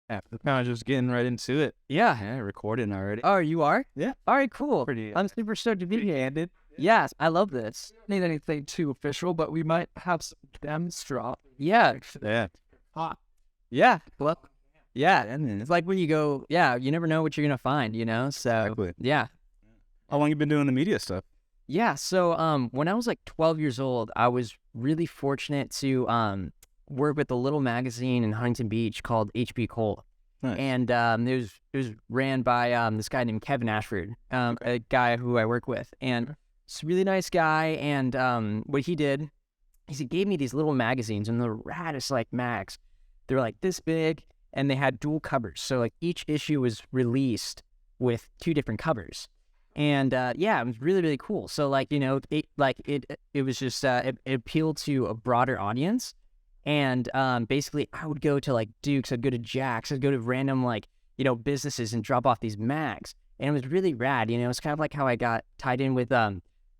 Yeah, kind of just getting right into it. Yeah. Recording already. Oh, you are? Yeah. All right, cool. Pretty. I'm super stoked to be here. Yes, I love this. Need anything too official, but we might have some gems drop. Yeah. Yeah. Hot. Yeah. Well, yeah. And it's like when you go, you never know what you're going to find, So, Exactly. yeah. How long you been doing the media stuff? Yeah. So, when I was like 12 years old, I was really fortunate to work with a little magazine in Huntington Beach called HB Cole. Nice. And it was ran by this guy named Kevin Ashford, a guy who I work with, and he's a really nice guy. And what he did is he gave me these little magazines, and the raddest like mags. They're like this big, and they had dual covers. So like each issue was released with 2 different covers, and it was really really cool. So like it was just it appealed to a broader audience. And basically, I would go to like Duke's, I'd go to Jack's, I'd go to random businesses and drop off these mags, and it was really rad. It's kind of like how I got tied in with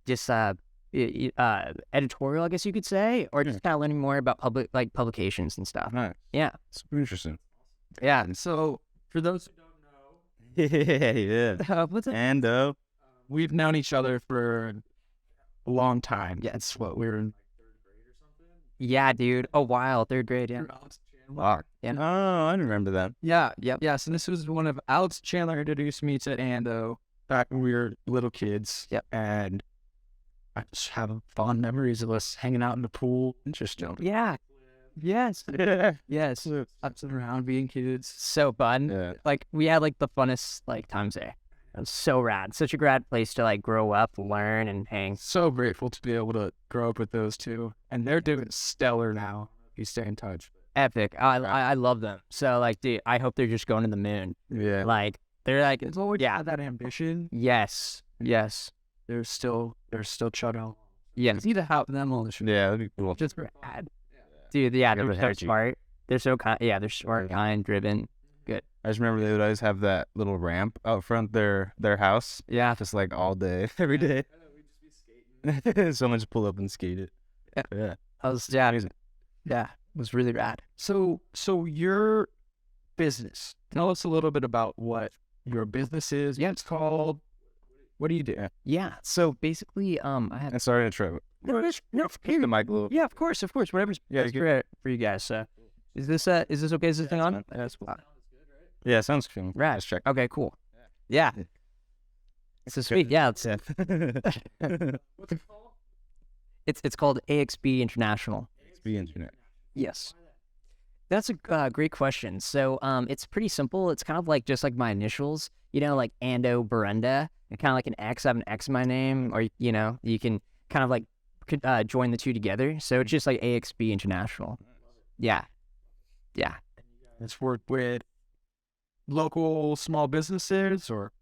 just editorial, I guess you could say, or just kind of learning more about publications and stuff. Nice. Yeah, Super interesting. yeah. So, for those who don't Yeah. What's it? ANDEAUX. we've known each other for a long time. Yeah. It's what we were in. Yeah, dude. A while, 3rd grade. Yeah. Wow. Yeah. Oh, I remember that. Yeah. Yep. Yeah. So this was one of Alex Chandler introduced me to ANDEAUX back when we were little kids. Yep. And I just have fond memories of us hanging out in the pool. Interesting. Yeah. Yes. Yes. Ups and around being kids. So fun. Yeah. Like we had like the funnest times there. It was so rad. Such a rad place to like grow up, learn, and hang. So grateful to be able to grow up with those two. And they're doing stellar now. If you stay in touch. Epic. I love them. So like, dude, I hope they're just going to the moon. Yeah. Like they're like, It's always had that ambition. yes. They're still chugging on. Yes. It's either have them on the show. Yeah, that'd be cool. Just rad. Dude, yeah, Got they're the so energy. smart. They're so kind. Yeah, they're smart, kind, driven. I just remember they would always have that little ramp out front their house. Yeah. Just like all day, every day. Someone just pull up and skate it. Yeah. I was Amazing. yeah, it was really rad. So your business. Tell us a little bit about what your business is. Yeah, it's called. What do you do? Yeah. So basically, I have And sorry to interrupt. Keep the mic a little. yeah, of course, whatever's Yeah, best you for you guys. So, is this okay? Is this thing on? That's cool. Yeah, sounds cool. Rad. Let's check. Okay, cool. Yeah. So sweet. Yeah, it's it's called AXB International. Be internet. Yes. That's a great question. So it's pretty simple. It's kind of like just like my initials, like ANDEAUX BORUNDA, and kind of like an X. I have an X in my name, or you can kind of like join the two together. So it's just like AXB International. Yeah. Yeah. It's worked with local small businesses, or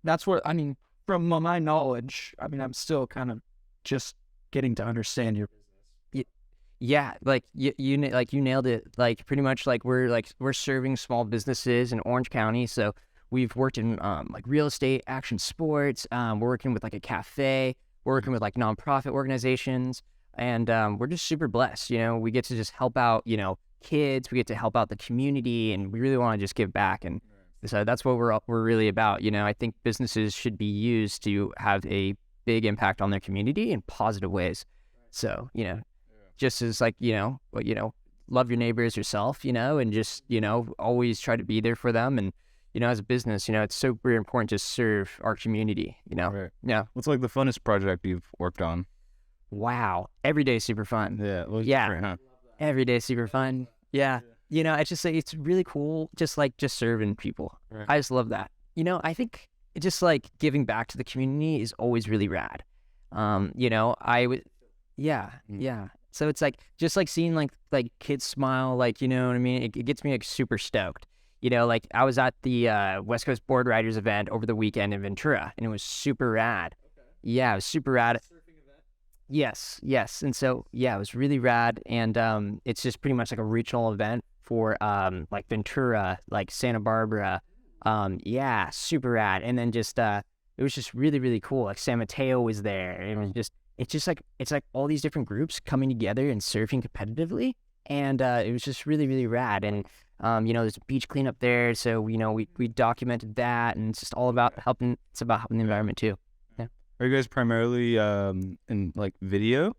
that's what I mean. From my knowledge, I mean, I'm still kind of just getting to understand your business. Yeah, like you nailed it. Like pretty much like we're serving small businesses in Orange County. So we've worked in like real estate, action sports. We're working with like a cafe. We're working with like nonprofit organizations, and we're just super blessed. We get to just help out kids. We get to help out the community, and we really want to just give back. And so that's what we're really about. I think businesses should be used to have a big impact on their community in positive ways. So just as like love your neighbors yourself, and just always try to be there for them. And as a business, it's so very important to serve our community. Right. Yeah. What's like the funnest project you've worked on? Wow, every day super fun. Yeah. Well, Yeah. different, huh? Every day super fun. Yeah. It's just like it's really cool. Just serving people. Right. I just love that. I think just like giving back to the community is always really rad. I would. Yeah. Yeah. So it's like just like seeing like kids smile, like what I mean. It gets me like super stoked. Like I was at the West Coast Board Riders event over the weekend in Ventura, and it was super rad. Okay. Yeah, it was super rad. Surfing event. Yes, and so it was really rad, and it's just pretty much like a regional event for like Ventura, like Santa Barbara. Yeah, super rad, and then just it was just really really cool. Like San Mateo was there, and it was just. It's like all these different groups coming together and surfing competitively, and it was just really really rad. And There's a beach cleanup there, so we documented that, and it's just all about helping. It's about helping the environment too. Yeah. Are you guys primarily in like video,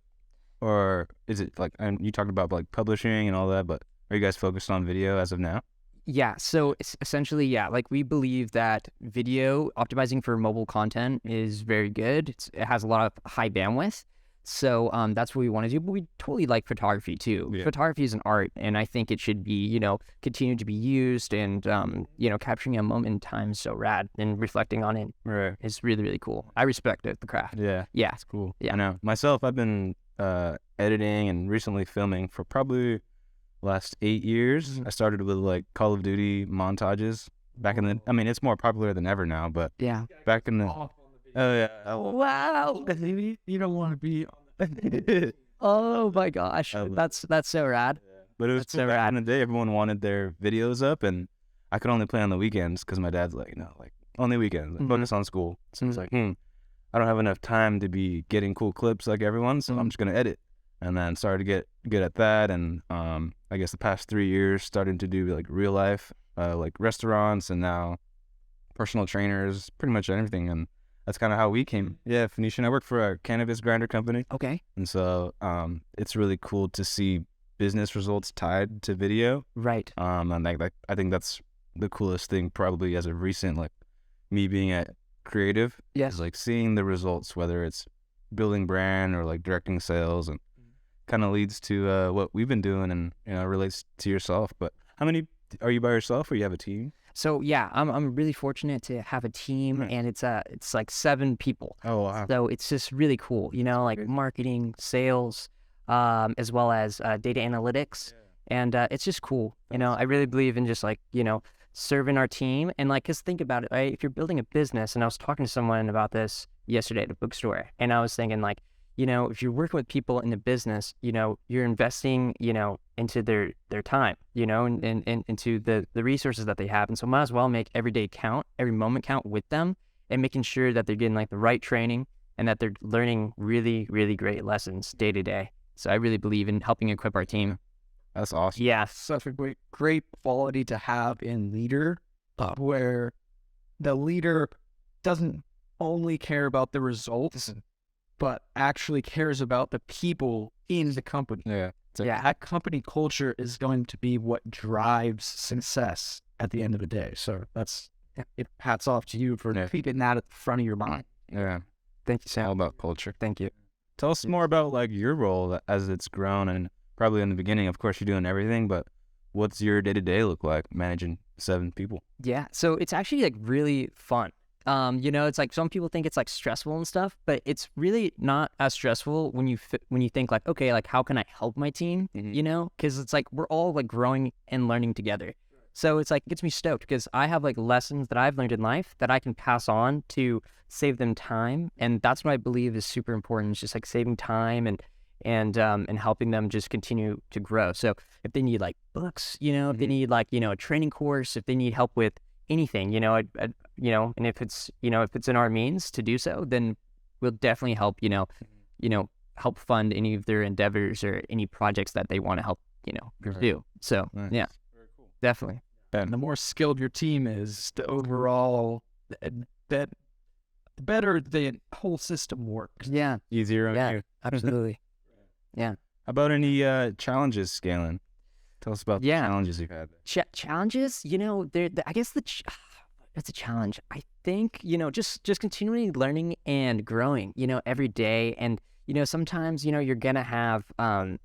or is it like, and you talked about like publishing and all that, but are you guys focused on video as of now? Yeah, so it's essentially, like we believe that video optimizing for mobile content is very good. It has a lot of high bandwidth. So that's what we want to do, but we totally like photography too. Yeah. Photography is an art, and I think it should be, continue to be used, and, capturing a moment in time is so rad, and reflecting on it Right. is really, really cool. I respect it, the craft. Yeah. Yeah. That's cool. Yeah. I know. Myself, I've been editing and recently filming for probably last 8 years. I started with like Call of Duty montages back in the, I mean, it's more popular than ever now, but Yeah. back in the, oh yeah. Wow. You don't want to be on Oh my gosh. That's so rad. But it was That's cool. so Back rad. in the day, everyone wanted their videos up, and I could only play on the weekends because my dad's like, no, like only weekends, like, focus on school. So it's like, I don't have enough time to be getting cool clips like everyone, so I'm just gonna edit. And then started to get good at that, and I guess the past 3 years started to do like real life, like restaurants, and now personal trainers, pretty much everything. And that's kind of how we came. Yeah, Phoenician. I work for a cannabis grinder company, Okay. and so it's really cool to see business results tied to video. Right. And I think that's the coolest thing probably as of recent, like me being at creative. Yes. Is like seeing the results, whether it's building brand or like directing sales, and kind of leads to what we've been doing, and relates to yourself. But how many are you by yourself, or you have a team? So yeah, I'm really fortunate to have a team, Nice. and it's like 7 people. Oh wow. So it's just really cool, like marketing, sales, as well as data analytics, and it's just cool. I really believe in just like serving our team, and like, cause think about it, right? If you're building a business, and I was talking to someone about this yesterday at a bookstore, and I was thinking like, if you're working with people in the business, you're investing, into their time, and into the resources that they have. And so might as well make every day count, every moment count with them, and making sure that they're getting like the right training, and that they're learning really, really great lessons day to day. So I really believe in helping equip our team. That's awesome. Yeah. such a great quality to have in leader, where the leader doesn't only care about the results, but actually cares about the people in the company. Yeah. That company culture is going to be what drives success at the end of the day. So it hats off to you for keeping that at the front of your mind. Yeah. Thank you, All Sam. about culture. Thank you. Tell us more about like your role as it's grown, and probably in the beginning, of course, you're doing everything, but what's your day-to-day look like managing 7 people? Yeah. So it's actually like really fun. It's like some people think it's like stressful and stuff, but it's really not as stressful when you think like, okay, like how can I help my team? Because it's like we're all like growing and learning together. So it's like, it gets me stoked because I have like lessons that I've learned in life that I can pass on to save them time, and that's what I believe is super important. It's just like saving time and helping them just continue to grow. So if they need like books, if they need like a training course, if they need help with anything, and if it's in our means to do so, then we'll definitely help help fund any of their endeavors or any projects that they want to help pursue. So yeah, Very cool. definitely. And the more skilled your team is, the overall, the better the whole system works. Yeah, Easier on you. absolutely. How about any challenges scaling? Tell us about the challenges you've had. Challenges, I guess that's a challenge. I think, just continually learning and growing, every day. And, sometimes, you're going to have,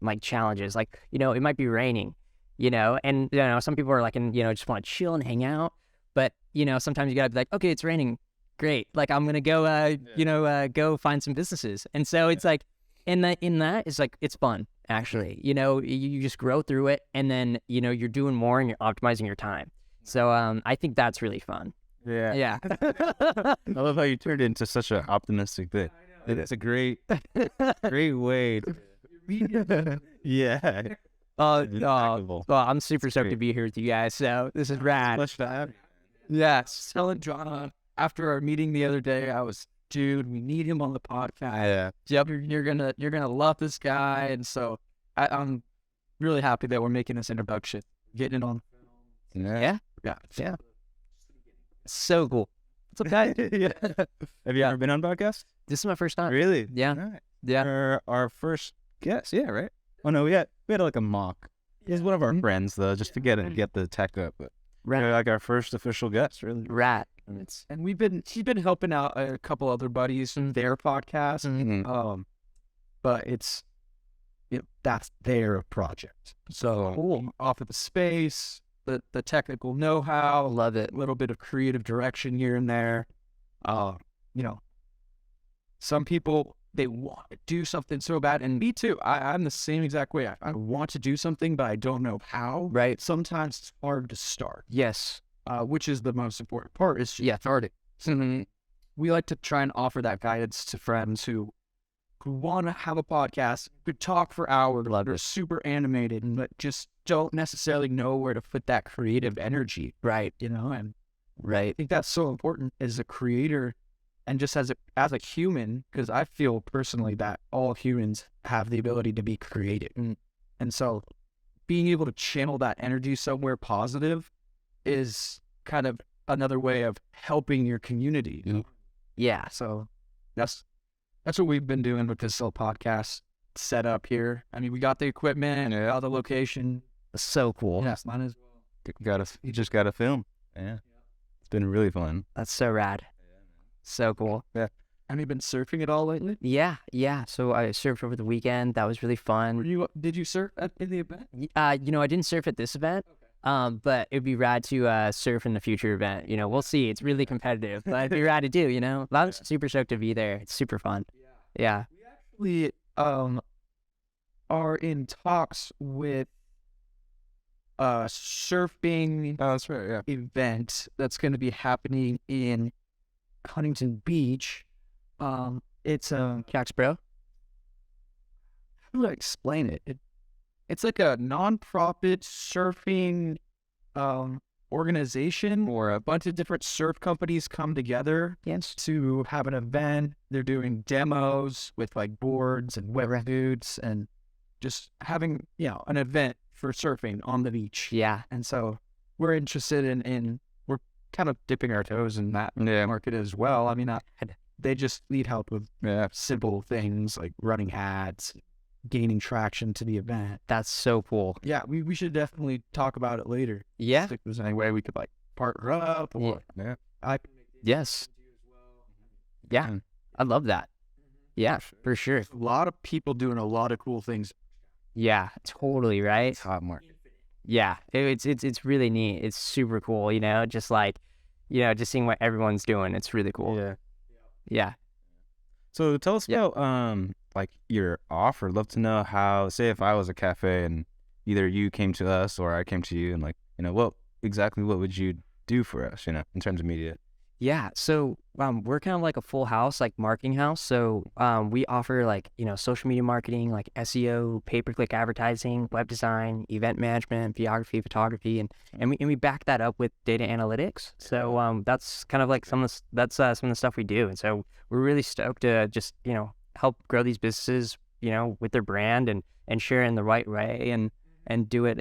like challenges, like, it might be raining, and, some people are like, just want to chill and hang out. But, sometimes you gotta be like, okay, it's raining. Great. Like, I'm going to go, go find some businesses. And so it's like, in that, it's like, it's fun. Actually, you just grow through it, and then, you're doing more and you're optimizing your time. So, I think that's really fun. Yeah. Yeah. I love how you turned it into such an optimistic thing. It's a great way to... Yeah. Well, I'm super stoked to be here with you guys. So this is rad. Much to have. Yeah, telling John after our meeting the other day, dude, we need him on the podcast. Yeah. You're gonna love this guy, and so I'm really happy that we're making this introduction, getting it on. Yeah. Yeah. Yeah. So cool. What's up, guys? Yeah. Have you ever been on podcast? This is my first time. Really? Yeah. Nice. Yeah. Our first guest, yeah, right? Oh no, we had like a mock. He's one of our friends though, just to get the tech up. But you're like our first official guest, really. Rat. And he's been helping out a couple other buddies in their podcast. Mhm. But that's their project. So Cool. off of the space, the technical know-how, Love it. a little bit of creative direction here and there. Some people, they want to do something so bad, and me too. I'm the same exact way. I want to do something, but I don't know how. Right. Sometimes it's hard to start, Yes. which is the most important part. Is just starting. we like to try and offer that guidance to friends who want to have a podcast, could talk for hours, Love are it. super animated, but just don't necessarily know where to put that creative energy. Right. And I Right. think that's so important as a creator and just as a human, because I feel personally that all humans have the ability to be creative. And so being able to channel that energy somewhere positive is kind of another way of helping your community. Yeah. So that's what we've been doing with this little podcast setup here. I mean, we got the equipment, got the location. So cool. Yes, mine as well. You just got to film. Yeah. It's been really fun. That's so rad. So cool. Have you been surfing at all lately? Yeah. Yeah. So I surfed over the weekend. That was really fun. Did you surf in the event? I didn't surf at this event. But it'd be rad to surf in the future event. We'll see. It's really competitive, but it'd be rad to do. I was super stoked to be there. It's super fun. Yeah. We are in talks with a surfing Oh, that's right. Yeah. event that's going to be happening in Huntington Beach. It's Jax, bro. how do I explain it? It's like a non-profit surfing organization where a bunch of different surf companies come together to have an event. They're doing demos with like boards and wetsuits and just having an event for surfing on the beach. Yeah. And so we're interested in we're kind of dipping our toes in that market as well. I mean, they just need help with simple things like running ads, gaining traction to the event. That's so cool. Yeah, we should definitely talk about it later. Yeah. If there's any way we could like partner up or I can make Yes. Yeah. I love that. Yeah, for sure. a lot of people doing a lot of cool things. Yeah, totally. Right. Top market. Yeah. It's really neat. It's super cool. Just like, just seeing what everyone's doing. It's really cool. Yeah. Yeah. So tell us about like your offer. Love to know how, say if I was a cafe and either you came to us or I came to you, and like, what would you do for us, in terms of media? Yeah. So we're kind of like a full house, like marketing house. So we offer like, social media marketing, like SEO, pay-per-click advertising, web design, event management, videography, photography, and we back that up with data analytics. So that's kind of like some of the stuff we do. And so we're really stoked to just, help grow these businesses, with their brand and share in the right way and do it,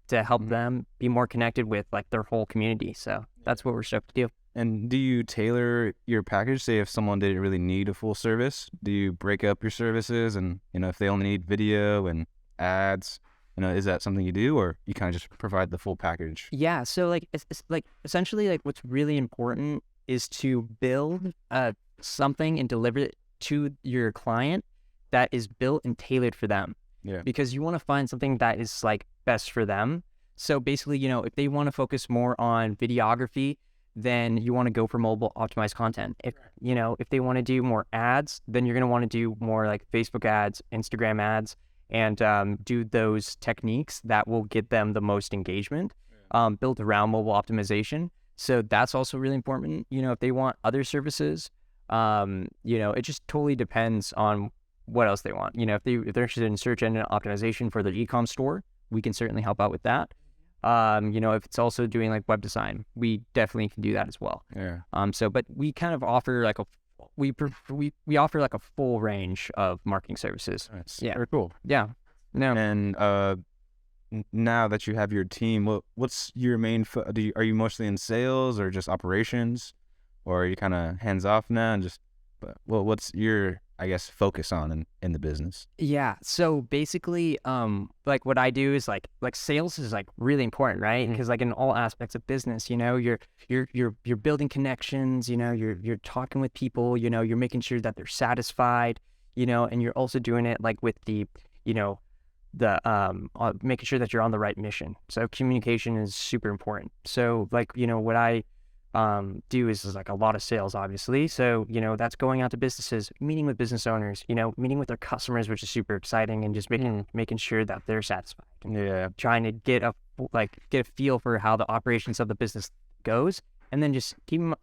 to help them be more connected with like their whole community. So that's what we're stoked to do. And do you tailor your package? Say if someone didn't really need a full service, do you break up your services? And, if they only need video and ads, is that something you do, or you kind of just provide the full package? Yeah. So like, it's like essentially like what's really important is to build something and deliver it to your client that is built and tailored for them. Yeah. Because you want to find something that is like best for them. So basically, if they want to focus more on videography, then you want to go for mobile optimized content. If they want to do more ads, then you're going to want to do more like Facebook ads, Instagram ads, and do those techniques that will get them the most engagement, built around mobile optimization. So that's also really important. If they want other services, it just totally depends on what else they want. If they're interested in search engine optimization for their e-com store, we can certainly help out with that. If it's also doing like web design, we definitely can do that as well. Yeah. But we kind of offer like we offer like a full range of marketing services. That's Yeah. very cool. Yeah. No. And now that you have your team, what's your main? Are you mostly in sales or just operations, or are you kind of hands off now and just? Well, what's your, I guess, focus on in the business? Yeah. So basically, like what I do is like sales is like really important, right? Because like in all aspects of business, you know, you're building connections, you know, you're talking with people, you know, you're making sure that they're satisfied, you know, and you're also doing it like with the, you know, the making sure that you're on the right mission. So communication is super important. So like, you know, what I do is like a lot of sales, obviously. So, you know, that's going out to businesses, meeting with business owners, you know, meeting with their customers, which is super exciting, and just making sure that they're satisfied. Yeah. Trying to get a feel for how the operations of the business goes, and then just keeping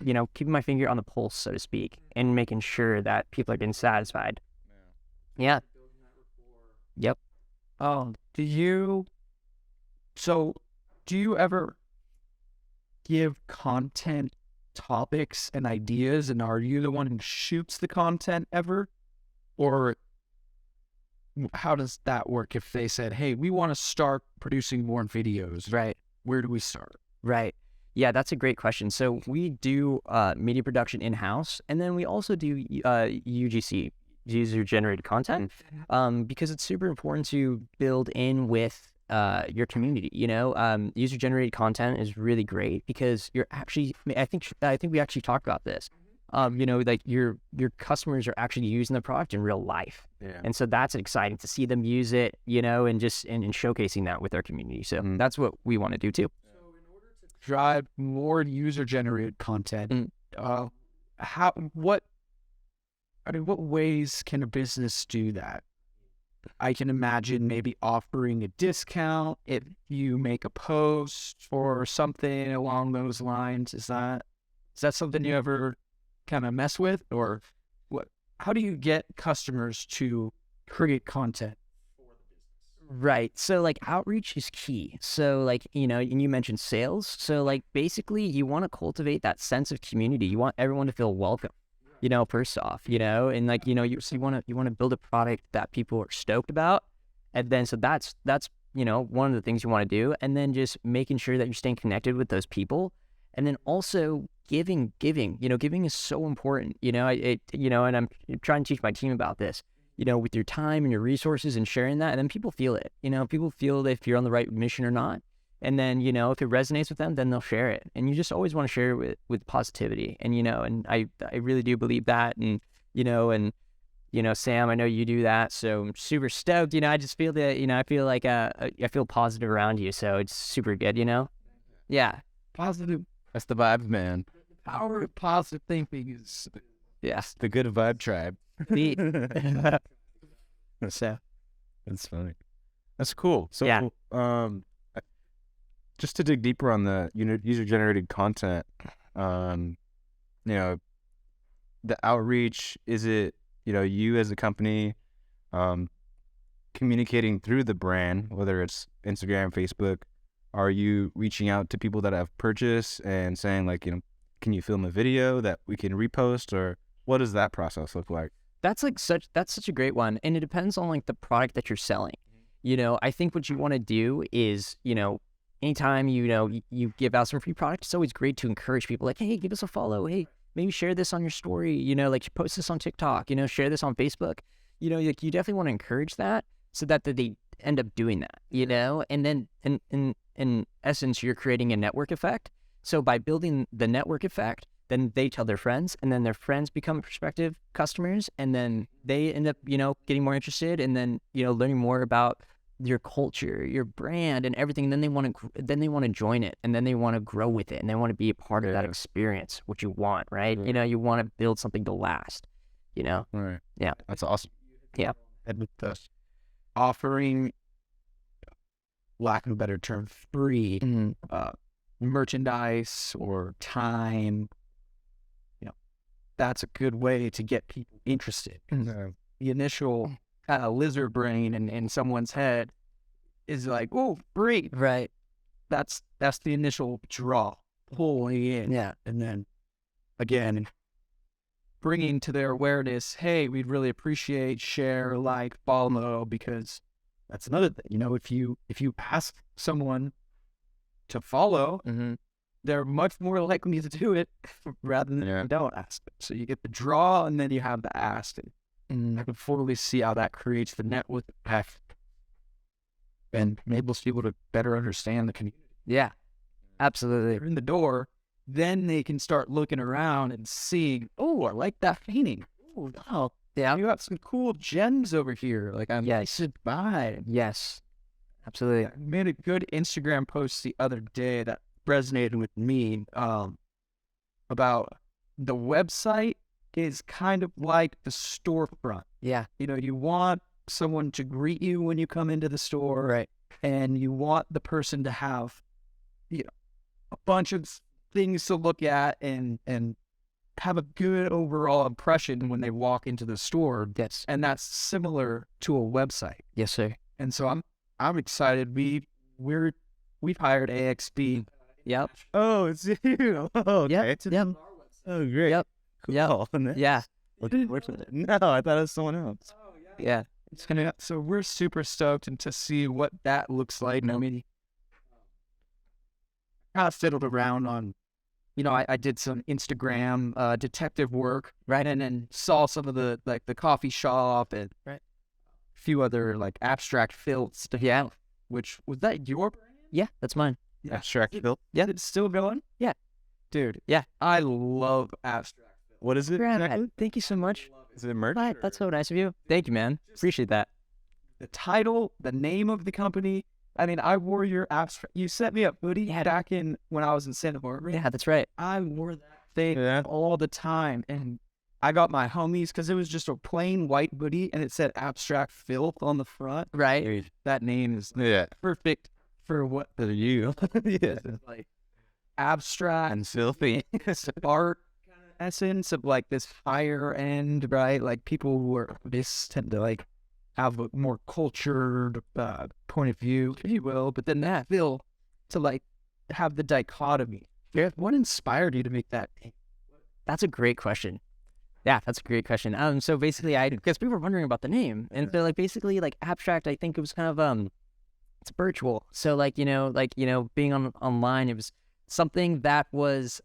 my finger on the pulse, so to speak, and making sure that people are getting satisfied. Yeah. Yep. Do you ever give content topics and ideas, and are you the one who shoots the content ever? Or how does that work if they said, hey, we want to start producing more videos? Right. Where do we start? Right. Yeah, that's a great question. So we do media production in-house, and then we also do UGC, user-generated content, because it's super important to build in with your community. You know, user-generated content is really great because you're actually, I think we actually talked about this. You know, like your customers are actually using the product in real life. Yeah. And so that's exciting to see them use it, you know, and just and showcasing that with our community. So that's what we want to do too. So in order to drive more user-generated content, what ways can a business do that? I can imagine maybe offering a discount if you make a post or something along those lines. Is that something you ever kind of mess with, or what? How do you get customers to create content for the business? Right. So like outreach is key. So like, you know, and you mentioned sales. So like basically you want to cultivate that sense of community. You want everyone to feel welcome. You know, first off, you know, and like, you know, you want to build a product that people are stoked about. And then, so that's, you know, one of the things you want to do. And then just making sure that you're staying connected with those people. And then also giving, you know, giving is so important, you know, you know, and I'm trying to teach my team about this, you know, with your time and your resources and sharing that. And then people feel it, you know, people feel if you're on the right mission or not. And then, you know, if it resonates with them, then they'll share it. And you just always want to share it with positivity. And, you know, and I really do believe that. And, you know, Sam, I know you do that. So I'm super stoked. You know, I just feel that, you know, I feel like I feel positive around you. So it's super good, you know? Yeah. Positive. That's the vibes, man. The power of positive thinking is, The good vibe tribe. So That's funny. That's cool. So, yeah. Just to dig deeper on the user-generated content, you know, the outreach, is it, you know, you as a company communicating through the brand, whether it's Instagram, Facebook? Are you reaching out to people that have purchased and saying like, you know, can you film a video that we can repost, or what does that process look like? That's such a great one. And it depends on like the product that you're selling. You know, I think what you want to do is, you know, anytime, you know, you give out some free product, it's always great to encourage people like, hey, give us a follow. Hey, maybe share this on your story, you know, like post this on TikTok, you know, share this on Facebook. You know, like you definitely want to encourage that so that they end up doing that, you know, and then in essence, you're creating a network effect. So by building the network effect, then they tell their friends, and then their friends become prospective customers, and then they end up, you know, getting more interested, and then, you know, learning more about your culture, your brand, and everything. And then they want to join it, and then they want to grow with it, and they want to be a part of that experience, what you want, right? You know, you want to build something to last, you know? Right. Yeah. That's awesome. Yeah. and with the offering, lack of a better term, free merchandise or time, you know, that's a good way to get people interested. The initial kind of lizard brain in someone's head is like, oh, free. Right. That's the initial draw, pulling in. Yeah. And then, again, bringing to their awareness, hey, we'd really appreciate, share, like, follow, because that's another thing. You know, if you ask someone to follow, they're much more likely to do it rather than you don't ask them. So you get the draw and then you have the ask. And I can fully see how that creates the network effect and enables people to better understand the community. Yeah, absolutely. They're in the door, then they can start looking around and seeing, oh, I like that painting. Oh, wow. Yeah. You got some cool gems over here. Like, I'm Yes. by. Yes, absolutely. I made a good Instagram post the other day that resonated with me about the website is kind of like the storefront. Yeah. You know, you want someone to greet you when you come into the store. Right. And you want the person to have, you know, a bunch of things to look at and have a good overall impression when they walk into the store. Yes. And that's similar to a website. Yes, sir. And so I'm excited. We've hired AXB. Yep. Oh, it's you. Oh, okay. Yep. Oh, great. Yep. Cool. Yeah. No, I thought it was someone else. Yeah. It's gonna. So we're super stoked and to see what that looks like. And I mean, I kind of fiddled around on, you know, I did some Instagram detective work, right, and then saw some of the like the coffee shop and a few other like abstract fill stuff. Yeah. Which was that your brand? Yeah, that's mine. Abstract Phil. Yeah. It's still going. Yeah. Dude. Yeah. I love abstract. What is it exactly? Thank you so much. Is it merch? Right, that's so nice of you. Thank you, man. Appreciate that. The title, the name of the company. I mean, I wore your abstract. You sent me a hoodie back in when I was in Santa Barbara. Yeah, that's right. I wore that thing all the time, and I got my homies because it was just a plain white hoodie, and it said "Abstract Filth" on the front. Right. That name is perfect for what For you. Yeah. like abstract And filthy. art essence of like this higher end, right? Like people who are this tend to like have a more cultured point of view, if you will, but then that feel to like have the dichotomy. Yeah. What inspired you to make that name? That's a great question. Yeah, that's a great question. So basically, because people were wondering about the name, and so like basically, like abstract, I think it was kind of it's virtual. So like being online, it was something that was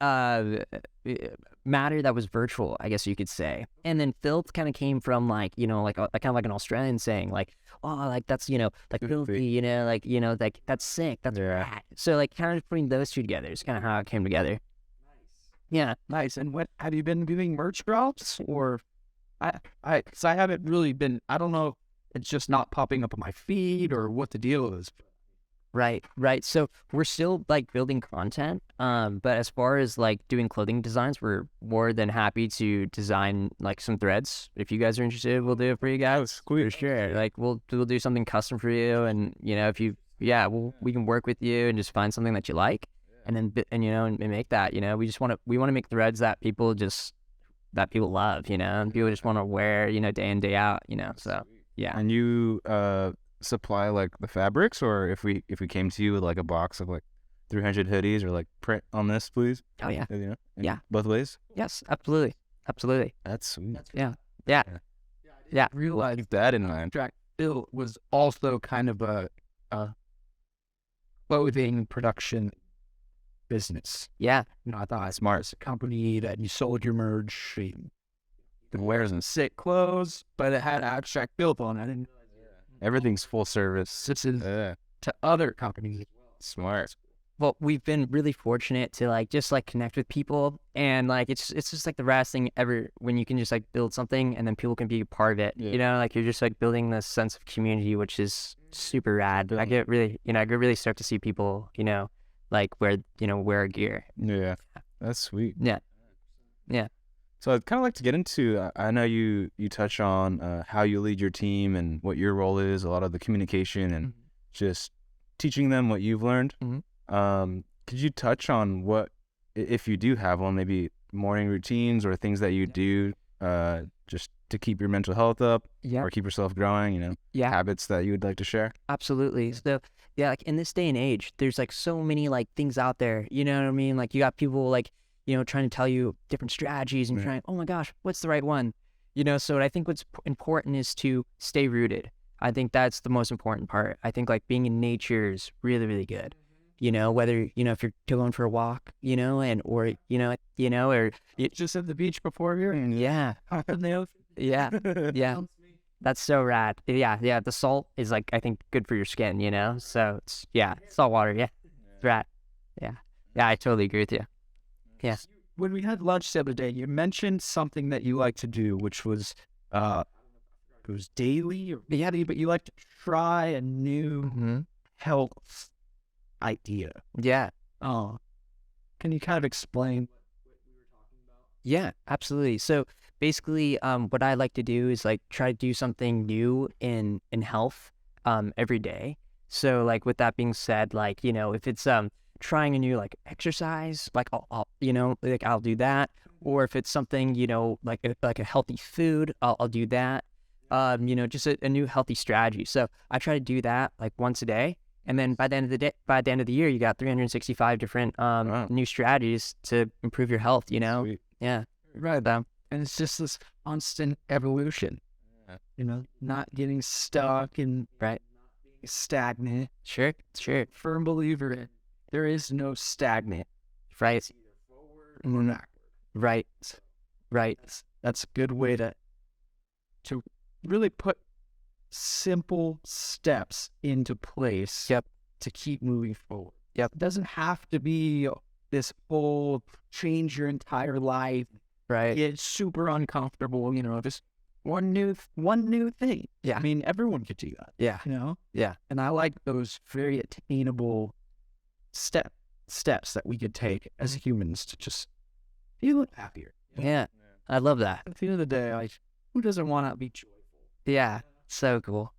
matter that was virtual, I guess you could say. And then filth kind of came from like kind of like an Australian saying, like, oh, like that's like filthy, like that's sick, that's bad. So like kind of putting those two together is kind of how it came together. Yeah. Nice. And what have you been doing merch drops or because I haven't really been, I don't know if it's just not popping up on my feed or what the deal is. Right. So we're still like building content. But as far as like doing clothing designs, we're more than happy to design like some threads. If you guys are interested, we'll do it for you guys. For sure. Like we'll do something custom for you, and if you we can work with you and just find something that you like, and then and make that. We want to make threads that people love. And people just want to wear day in day out. So yeah. And you supply like the fabrics, or if we came to you with like a box of like 300 hoodies, or like print on this, please. Oh yeah. Yeah. Both ways. Yes, absolutely. That's sweet. Yeah. Realize Keep that in mind. Abstract Bill was also kind of a clothing production business. Yeah. I thought it was a company that you sold your merch, you wear some sick clothes, but it had Abstract Bill on it. And Everything's full service. this is to other companies. Smart. Well, we've been really fortunate to just connect with people, and it's just like the rarest thing ever when you can just build something and then people can be a part of it. Yeah. You're just building this sense of community, which is super rad. I get really I could really start to see people wear gear. Yeah. That's sweet. Yeah. So I'd kind of like to get into, I know you touch on how you lead your team and what your role is, a lot of the communication and just teaching them what you've learned. Could you touch on what, if you do have one, maybe morning routines or things that you do just to keep your mental health up or keep yourself growing, habits that you would like to share? Absolutely. So yeah, in this day and age, there's so many things out there, you know what I mean? You got people trying to tell you different strategies and trying, oh my gosh, what's the right one? So I think what's important is to stay rooted. I think that's the most important part. I think like being in nature is really, really good. You know, whether, you know, if you're going for a walk, you know, and, or, or, Just at the beach before here. yeah, Up in the ocean. yeah, yeah. That's so rad. Yeah, yeah. The salt is like, I think, good for your skin, you know? So it's, yeah, salt water. Yeah. It's rad. Yeah. Yeah, I totally agree with you. Yeah. When we had lunch the other day, you mentioned something that you like to do, which was, it was daily or daily, but you like to try a new health idea. Yeah. Oh, can you kind of explain? Yeah, absolutely. So basically, what I like to do is like try to do something new in health, every day. So like with that being said, like, you know, if it's trying a new like exercise, like I'll you know, like I'll do that. Or if it's something, you know, like a healthy food, I'll do that. You know, just a new healthy strategy. So I try to do that like once a day. And then by the end of the day, by the end of the year, you got 365 different new strategies to improve your health, you know? Sweet. Yeah. Right. And it's just this constant evolution, you know, not getting stuck and Right. stagnant. Sure. Sure. Firm believer in there is no stagnant. Right. Forward or backward. Right. Right. That's a good way to really put simple steps into place. Yep. To keep moving forward. Yep. It doesn't have to be this whole change your entire life. Right. It's super uncomfortable, you know, just one new thing. Yeah. I mean, everyone could do that. Yeah. You know? Yeah. And I like those very attainable steps that we could take as humans to just feel happier. Yeah. I love that. At the end of the day, like, who doesn't want to be joyful? Yeah. So cool.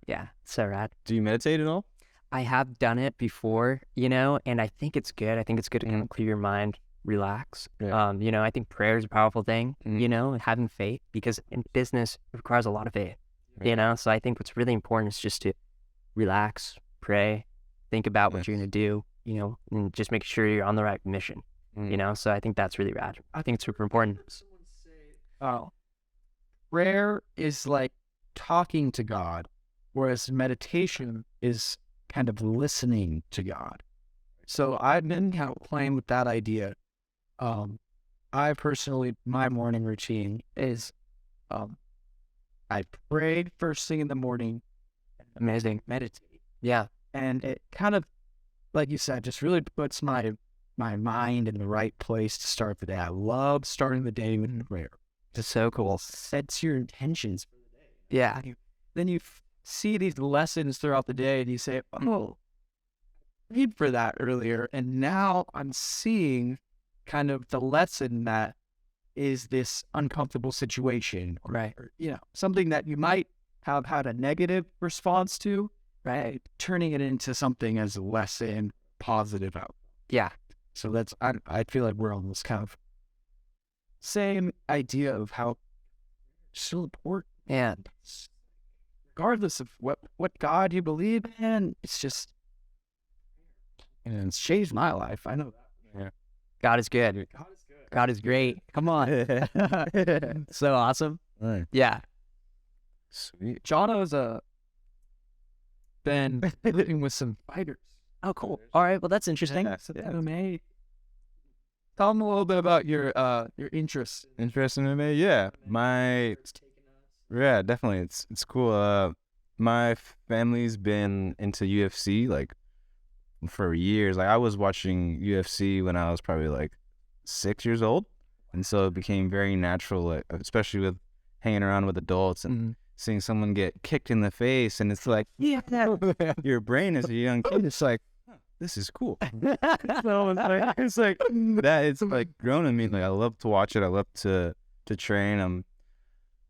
Yeah. So rad. Do you meditate at all? I have done it before, you know, and I think it's good. I think it's good to kind of clear your mind, relax. Yeah. You know, I think prayer is a powerful thing, you know, having faith, because in business it requires a lot of faith, you know? So I think what's really important is just to relax, pray, think about what you're going to do, you know, and just make sure you're on the right mission, you know? So I think that's really rad. I think it's super important. Oh, prayer is like talking to God, whereas meditation is kind of listening to God. So I've been kind of playing with that idea. I personally, my morning routine is, I pray first thing in the morning, Amazing. meditate, Yeah. and it kind of, like you said, just really puts my mind in the right place to start the day. I love starting the day with prayer. It's so cool. Sets your intentions for the day. Yeah. Then you see these lessons throughout the day and you say, oh, I prayed for that earlier. And now I'm seeing kind of the lesson that is this uncomfortable situation. Right. Or, you know, something that you might have had a negative response to, right? Turning it into something as a lesson, positive outcome. Yeah. So that's, I feel like we're on this kind of same idea of how still important. And Regardless of what God you believe in, it's just, and it's changed my life. I know that. Yeah. God is good. God is good. God is great. Come on. So awesome. Right. Yeah. Sweet. Jono's been living with some fighters. Oh, cool. All right. Well, that's interesting. Yeah. MMA. Tell them a little bit about your interests. Interesting in me? Yeah. Yeah, definitely. It's cool. My family's been into UFC like for years. Like I was watching UFC when I was probably like 6 years old, and so it became very natural, like, especially with hanging around with adults and seeing someone get kicked in the face, and it's like, yeah, your brain as a young kid, it's like, this is cool. So it's like that. It's like grown in me. Like I love to watch it. I love to train. I'm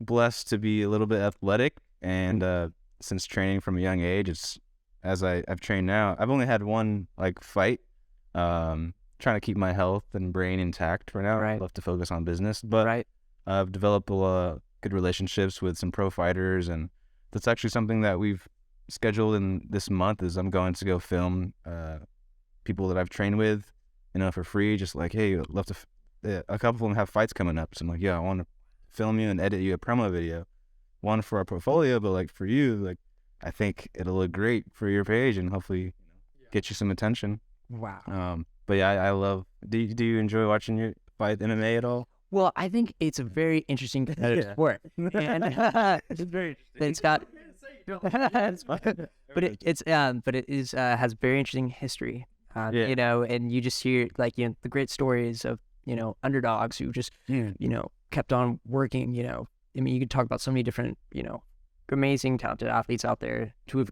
blessed to be a little bit athletic, and since training from a young age, it's as I've trained now. I've only had one like fight. Trying to keep my health and brain intact for now. Right. I love to focus on business, but I've developed good relationships with some pro fighters, and that's actually something that we've scheduled in this month. Is I'm going to go film people that I've trained with, you know, for free. Just like, hey, I'd love to. A couple of them have fights coming up, so I'm like, yeah, I want to film you and edit you a promo video, one for our portfolio, but like for you, like I think it'll look great for your page and hopefully get you some attention. Wow. But yeah, I love. Do you enjoy watching your fight MMA at all? Well, I think it's a very interesting competitive sport, and It's very interesting. it's got. But it is has very interesting history. Yeah. You know, and you just hear like the great stories of underdogs who just kept on working. I mean, you could talk about so many different amazing talented athletes out there to have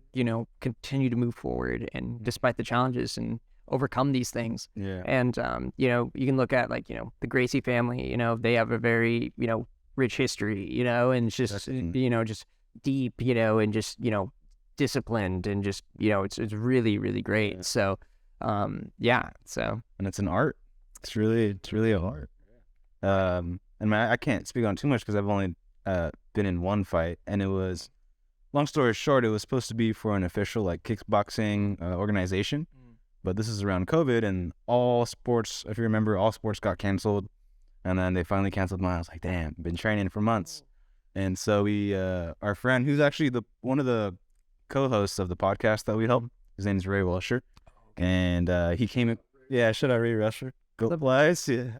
continue to move forward and despite the challenges and overcome these things. Yeah. And you can look at like the Gracie family. They have a very rich history. And it's just just deep. And just disciplined and just it's really really great. Yeah. So so And it's an art. It's really an art. And I can't speak on too much because I've only been in one fight, and it was, long story short, it was supposed to be for an official like kickboxing organization, but this is around COVID, and all sports, if you remember, all sports got canceled, and then they finally canceled mine. I was like, damn, been training for months, and so we, our friend, who's actually one of the co-hosts of the podcast that we helped, his name is Ray Welcher, and he came in. Yeah, shout out Ray Welcher. Go Flies. Yeah.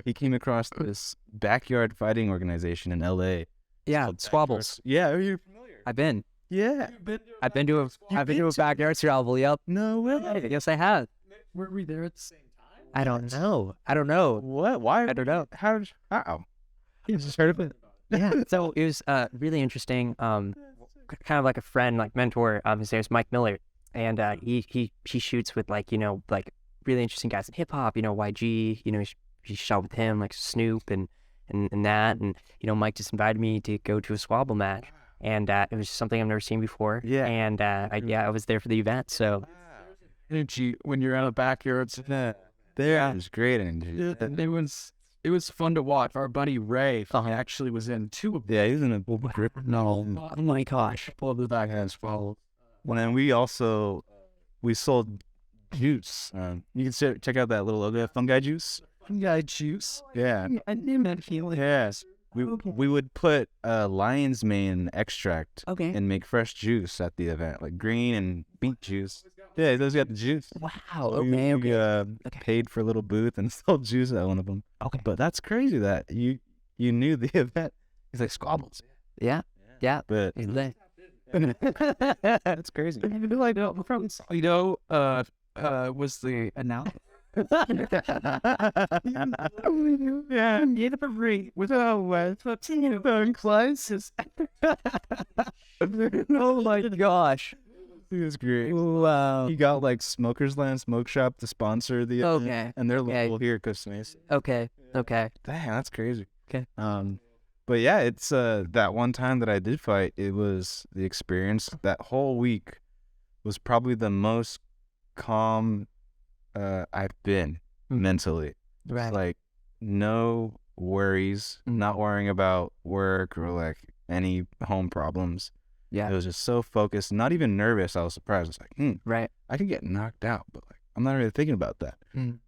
He came across this backyard fighting organization in LA. yeah, squabbles. Yeah, are you familiar? I've been Yeah. I've been to a backyard squabble. Yep. No way. Yes, I have. Were we there at the same time? I don't know. What? Why? I don't know. How? You just heard of it? Yeah. So it was really interesting. Kind of like a friend, like mentor. His name is Mike Miller, and he shoots with like really interesting guys in hip hop. YG. He shot with him like Snoop and that, and Mike just invited me to go to a squabble match, and it was something I've never seen before. Yeah. And I was there for the event. So Energy when you're out of backyards. There's great energy. It was fun to watch. Our buddy Ray actually was in two of them. Yeah, he's in a grip. No, oh my gosh. pull up the backhand swallow. Well, and we sold juice. You can check out that little logo, fungi juice. Fungi juice. Yeah. I knew that feeling. Yes. We would put lion's mane extract Okay. and make fresh juice at the event, like green and beet juice. Yeah, those got the juice. Wow. We, Okay. paid for a little booth and sold juice at one of them. Okay. But that's crazy that you knew the event. It's like squabbles. Yeah. Yeah. But that's crazy. Was the announcement. Yeah. Oh my gosh. It was great. Wow. He got like Smokers Land Smoke Shop to sponsor the event, Okay. and they're Yeah. local here at Costa Mesa. Okay. Okay. Damn, that's crazy. Okay. But yeah, it's that one time that I did fight, it was the experience. That whole week was probably the most calm I've been mentally. Right. Like no worries, not worrying about work or like any home problems. Yeah. It was just so focused, not even nervous. I was surprised. I was like, Right. I could get knocked out, but like I'm not really thinking about that. Mm.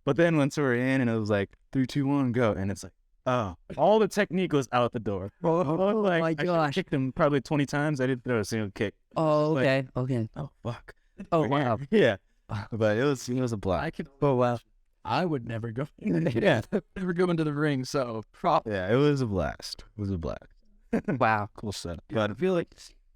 But then once we were in and it was like 3, 2, 1, go, and it's like, oh, all the technique was out the door. Oh Like, my I should've gosh. kicked him probably 20 times. I didn't throw a single kick. Oh, Like, okay. Okay. oh fuck. Oh, wow. Yeah. But it was a blast. I could. Oh, wow. I would never go. Yeah. Never go into the ring. So Yeah, it was a blast. It was a blast. Wow. Cool setup. But I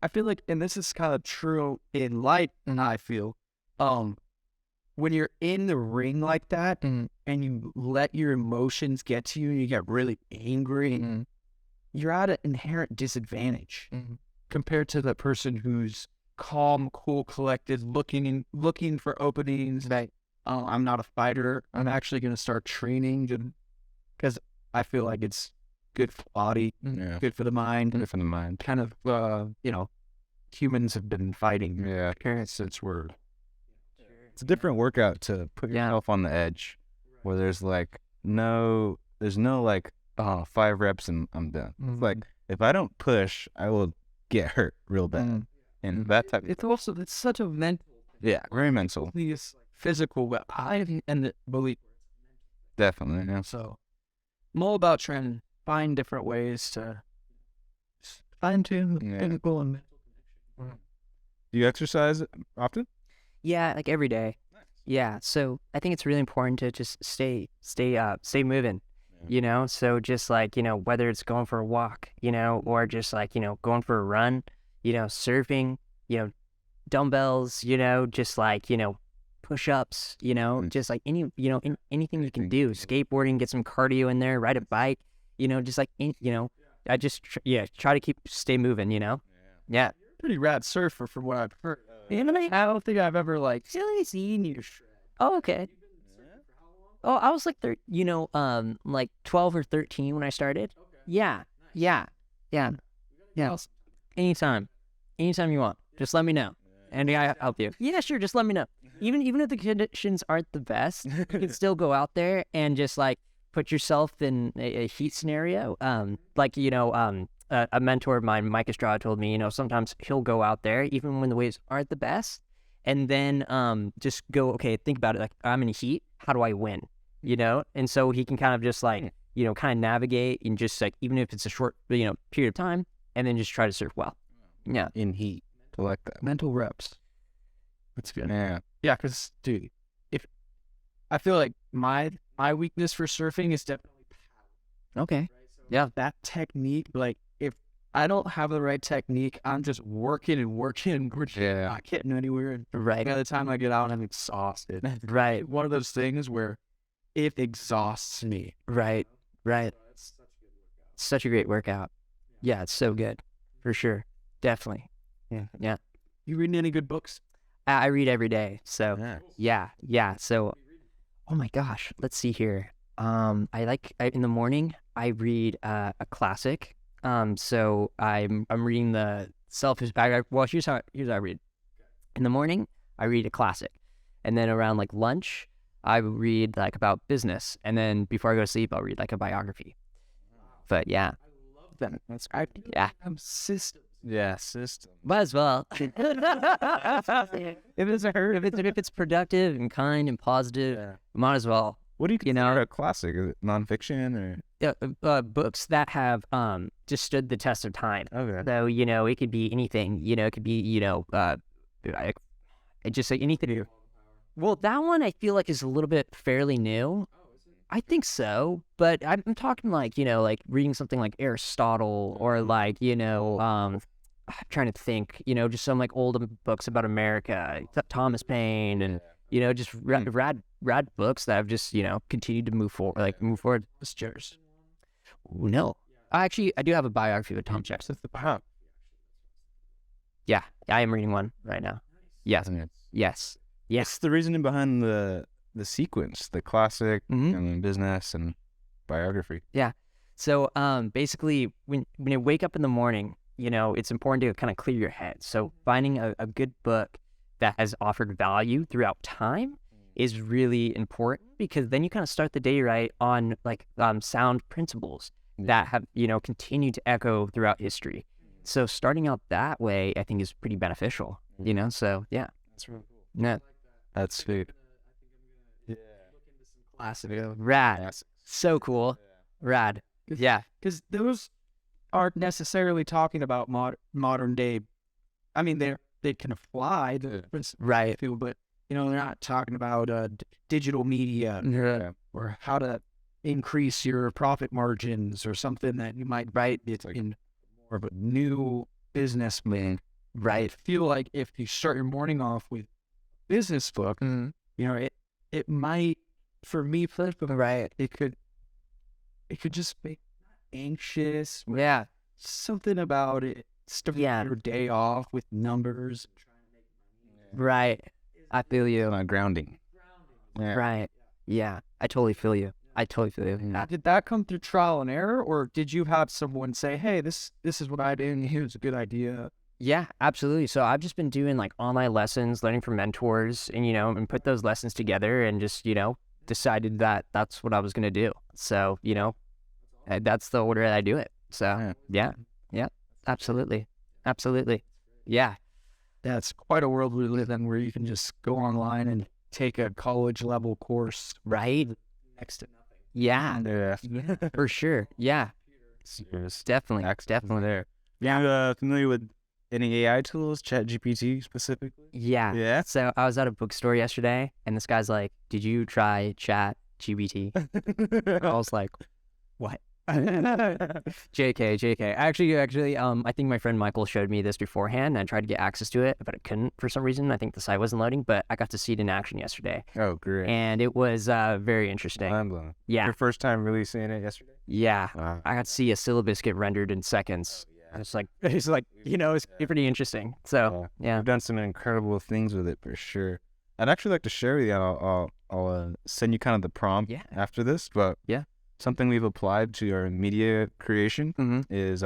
feel like, and this is kind of true in life, and I feel, when you're in the ring like that, and you let your emotions get to you, and you get really angry, you're at an inherent disadvantage compared to the person who's calm, cool, collected, looking for openings. Right. I'm not a fighter. I'm actually going to start training because I feel like it's good for the body, Yeah. good for the mind. Good for the mind. Kind of, humans have been fighting Yeah. since we're. It's a different workout to put Yeah. yourself on the edge where there's no like, 5 reps and I'm done. It's like, if I don't push, I will get hurt real bad. And that type of, It's such a mental, yeah, very mental. physical, but and the belief. Definitely. Yeah. So I'm all about trying to find different ways to fine tune the Yeah. physical and mental Do you exercise often? Yeah, like every day. Yeah, so I think it's really important to just stay moving, you know? So just like, you know, whether it's going for a walk, you know, or just like, you know, going for a run, you know, surfing, you know, dumbbells, you know, just like, you know, push-ups, you know, just like anything you can do, skateboarding, get some cardio in there, ride a bike, you know, just like, you know, I just, try to stay moving, you know? Yeah. Pretty rad surfer from what I've heard. I don't think I've ever like really seen you shred. Oh, okay. Oh, I was like, like 12 or 13 when I started. Yeah. Yeah. Yeah. Yeah. Anytime you want, just let me know. And I'll help you. Yeah, sure. Just let me know. Even if the conditions aren't the best, you can still go out there and just like put yourself in a heat scenario. Like, you know, a mentor of mine, Mike Estrada, told me, you know, sometimes he'll go out there even when the waves aren't the best, and then just go, okay, think about it. Like, I'm in heat. How do I win? You know? And so he can kind of just like, you know, kind of navigate and just like, even if it's a short, you know, period of time, and then just try to surf well. Yeah. In heat. I like that. Mental reps. That's good. Yeah. Yeah, because dude, if I feel like my weakness for surfing is definitely paddle. Okay. Right? So yeah, that technique, like if I don't have the right technique, I'm just working and working. Not getting anywhere. And Right. by the time I get out, I'm exhausted. Right. One of those things where it exhausts me. Right. Right. Such a great workout. Yeah, it's so good. For sure. Definitely. Yeah. Yeah. You reading any good books? I read every day. So Yeah. yeah. So, oh my gosh, let's see here. In the morning I read a classic. So I'm reading the selfish bag. Well, here's how I read. In the morning I read a classic, and then around like lunch I read like about business, and then before I go to sleep I'll read like a biography. But yeah, That's great. yeah. System. Yeah, system. Might as well. If it's productive and kind and positive, might as well. What do you You know? consider a classic? Is it nonfiction or? Books that have just stood the test of time. Okay. So, you know, it could be anything. You know, it could be, you know, just like anything. Well, that one I feel like is a little bit fairly new. I think so, but I'm talking like, you know, like reading something like Aristotle or like, you know, I'm trying to think, you know, just some like old books about America, Thomas Paine, and you know, just rad books that have just, you know, continued to move forward. What's yours? No, I do have a biography of Tom Jackson. Yeah, I am reading one right now. Yes. Yes. What's the reasoning behind the sequence, the classic, Mhm. and then business and biography? So basically when you wake up in the morning, you know, it's important to kind of clear your head. So finding a good book that has offered value throughout time is really important, because then you kind of start the day right on like sound principles that have, you know, continued to echo throughout history. So starting out that way, I think, is pretty beneficial, you know? So yeah. That's really cool. Yeah. That's sweet. Classic. Rad. So cool. Rad. Yeah. Because those aren't necessarily talking about modern day. I mean, they can apply the principles, Right. but you know, they're not talking about digital media or how to increase your profit margins or something that you might write in more of a new business plan. Right. I feel like if you start your morning off with a business book, you know, it might, for me, Right. it could just make you anxious. Yeah. Something about it. Starting your day off with numbers. Right. I feel you. Grounding. Yeah. Right. Yeah. I totally feel you. Yeah. Did that come through trial and error, or did you have someone say, "Hey, this is what I did, and here's a good idea"? Yeah, absolutely. So I've just been doing like online lessons, learning from mentors, and, you know, and put those lessons together and just, you know, decided that that's what I was going to do. So, you know, that's the order that I do it. So yeah, absolutely. Yeah. That's quite a world we live in, where you can just go online and take a college level course Right. next to nothing. Yeah. For sure. Yeah. Serious. Definitely. Definitely there. Yeah, I'm familiar with Any AI tools, ChatGPT specifically? Yeah. Yeah. So I was at a bookstore yesterday, and this guy's like, "Did you try ChatGPT?" I was like, "What?" JK. Actually, I think my friend Michael showed me this beforehand, and I tried to get access to it, but I couldn't for some reason. I think the site wasn't loading, but I got to see it in action yesterday, Oh, great. and it was very interesting. Mind blown. Yeah, Your first time really seeing it yesterday? yeah. Wow. I got to see a syllabus get rendered in seconds. Yeah. It's like it's pretty interesting. So yeah. We've done some incredible things with it for sure. I'd actually like to share with you. I'll send you kind of the prompt after this, but Yeah. something we've applied to our media creation is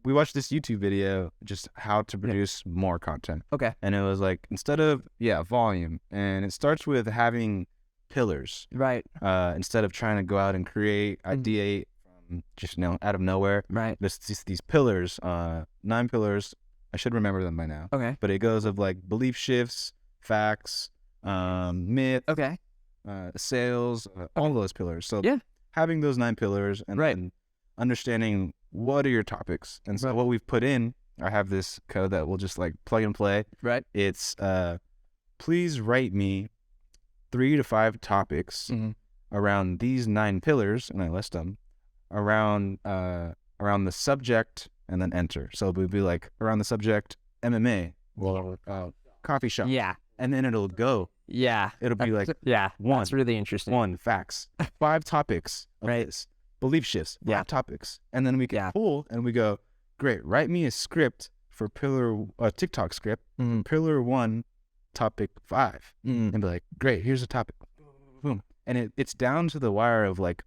we watched this YouTube video just how to produce more content. Okay. And it was like instead of volume, and it starts with having pillars. Right. Instead of trying to go out and create, ideate from just out of nowhere. Right. There's these pillars, 9 pillars. I should remember them by now. Okay. But it goes of like belief shifts, facts, myth, Okay. sales, all those pillars. So Yeah. having those 9 pillars and, and understanding what are your topics. And so what we've put in, I have this code that we'll just like plug and play. Right. It's please write me 3 to 5 topics around these 9 pillars, and I list them around the subject, and then enter. So it would be like around the subject MMA, coffee shop. Yeah. And then it'll go. Yeah. It'll be like one. That's really interesting. 1 facts, 5 topics of this, belief shifts, 5 topics, and then we can pull and we go, great, write me a script for TikTok script, pillar 1, topic 5, and be like, great, here's a topic, boom, and it's down to the wire of like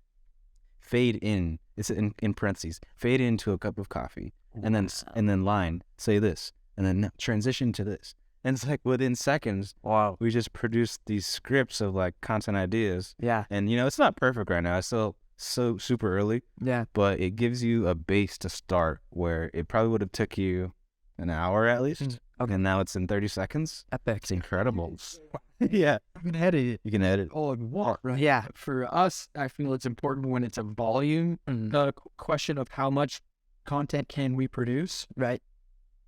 fade in. It's in parentheses, fade into a cup of coffee, and then line, say this, and then transition to this. And it's like within seconds, we just produced these scripts of like content ideas. Yeah. And it's not perfect right now. It's still so super early. Yeah. But it gives you a base to start where it probably would have took you an hour at least. Okay. And now it's in 30 seconds. Epic. It's incredible. Yeah. You can edit it. You can edit all in one. Right? Yeah. For us, I feel it's important when it's a volume question of how much content can we produce. Right.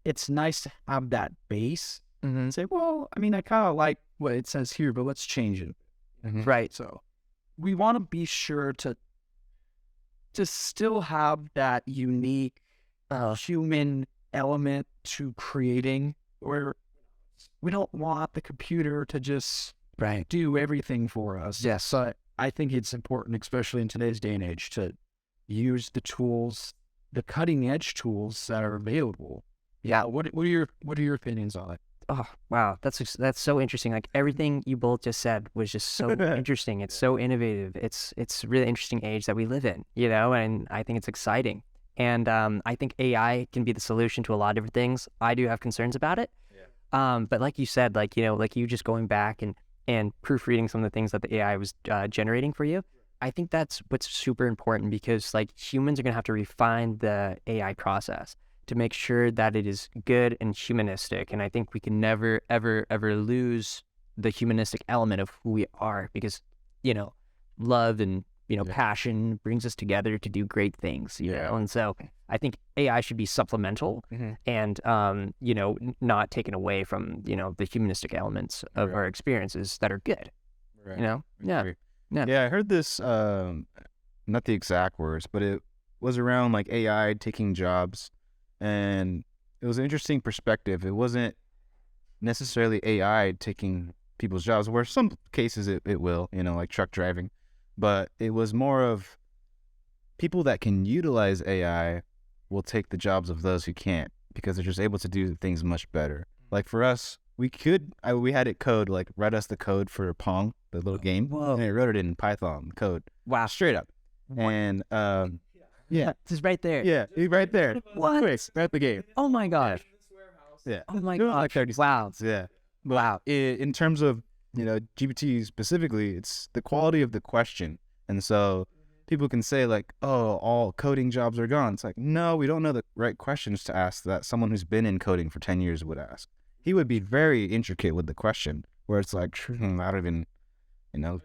It's nice to have that base and say, well, I mean, I kind of like what it says here, but let's change it. Right. So we want to be sure to still have that unique human element to creating, where we don't want the computer to just do everything for us. Yes. So I think it's important, especially in today's day and age, to use the tools, the cutting edge tools that are available. Yeah. What are your opinions on it? Oh, wow. That's so interesting. Like everything you both just said was just so interesting. It's so innovative. It's a really interesting age that we live in, and I think it's exciting. And I think AI can be the solution to a lot of different things. I do have concerns about it. Yeah. But like you said, like you just going back and proofreading some of the things that the AI was generating for you. I think that's what's super important, because like humans are going to have to refine the AI process to make sure that it is good and humanistic. And I think we can never, ever, ever lose the humanistic element of who we are, because, love and, passion brings us together to do great things, you know? And so I think AI should be supplemental and, not taken away from, the humanistic elements of our experiences that are good, Yeah. Yeah, I heard this, not the exact words, but it was around like AI taking jobs. And it was an interesting perspective. It wasn't necessarily AI taking people's jobs, where some cases it will, like truck driving. But it was more of people that can utilize AI will take the jobs of those who can't, because they're just able to do things much better. Like for us, we had it code, like write us the code for Pong, the little game. Whoa. And it wrote it in Python code. Wow. Straight up. And yeah, it's right there. Yeah, right there. What? Quick, start the game. Oh my gosh. Yeah. Oh my Like gosh. 30 Wow. seconds. Yeah. Wow. In terms of GPT specifically, it's the quality of the question, and so people can say like, "Oh, all coding jobs are gone." It's like, no, we don't know the right questions to ask that someone who's been in coding for 10 years would ask. He would be very intricate with the question, where it's like, I don't even.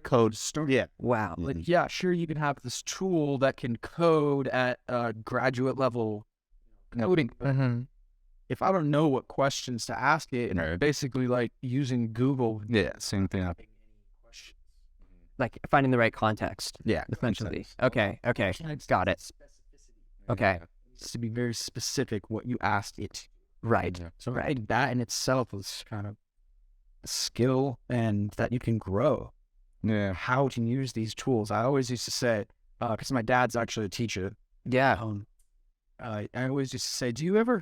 Code story. Yeah. Wow. Like, sure, you can have this tool that can code at a graduate level coding. if I don't know what questions to ask it, Right. basically like using Google. Yeah, same thing. Like finding the right context. Yeah, Essentially. makes sense. Okay. Got it. Okay. It's to be very specific what you asked it. Right. Yeah. So I think that in itself is kind of a skill and that you can grow. Yeah. How to use these tools. I always used to say, because my dad's actually a teacher. Yeah. I always used to say, do you ever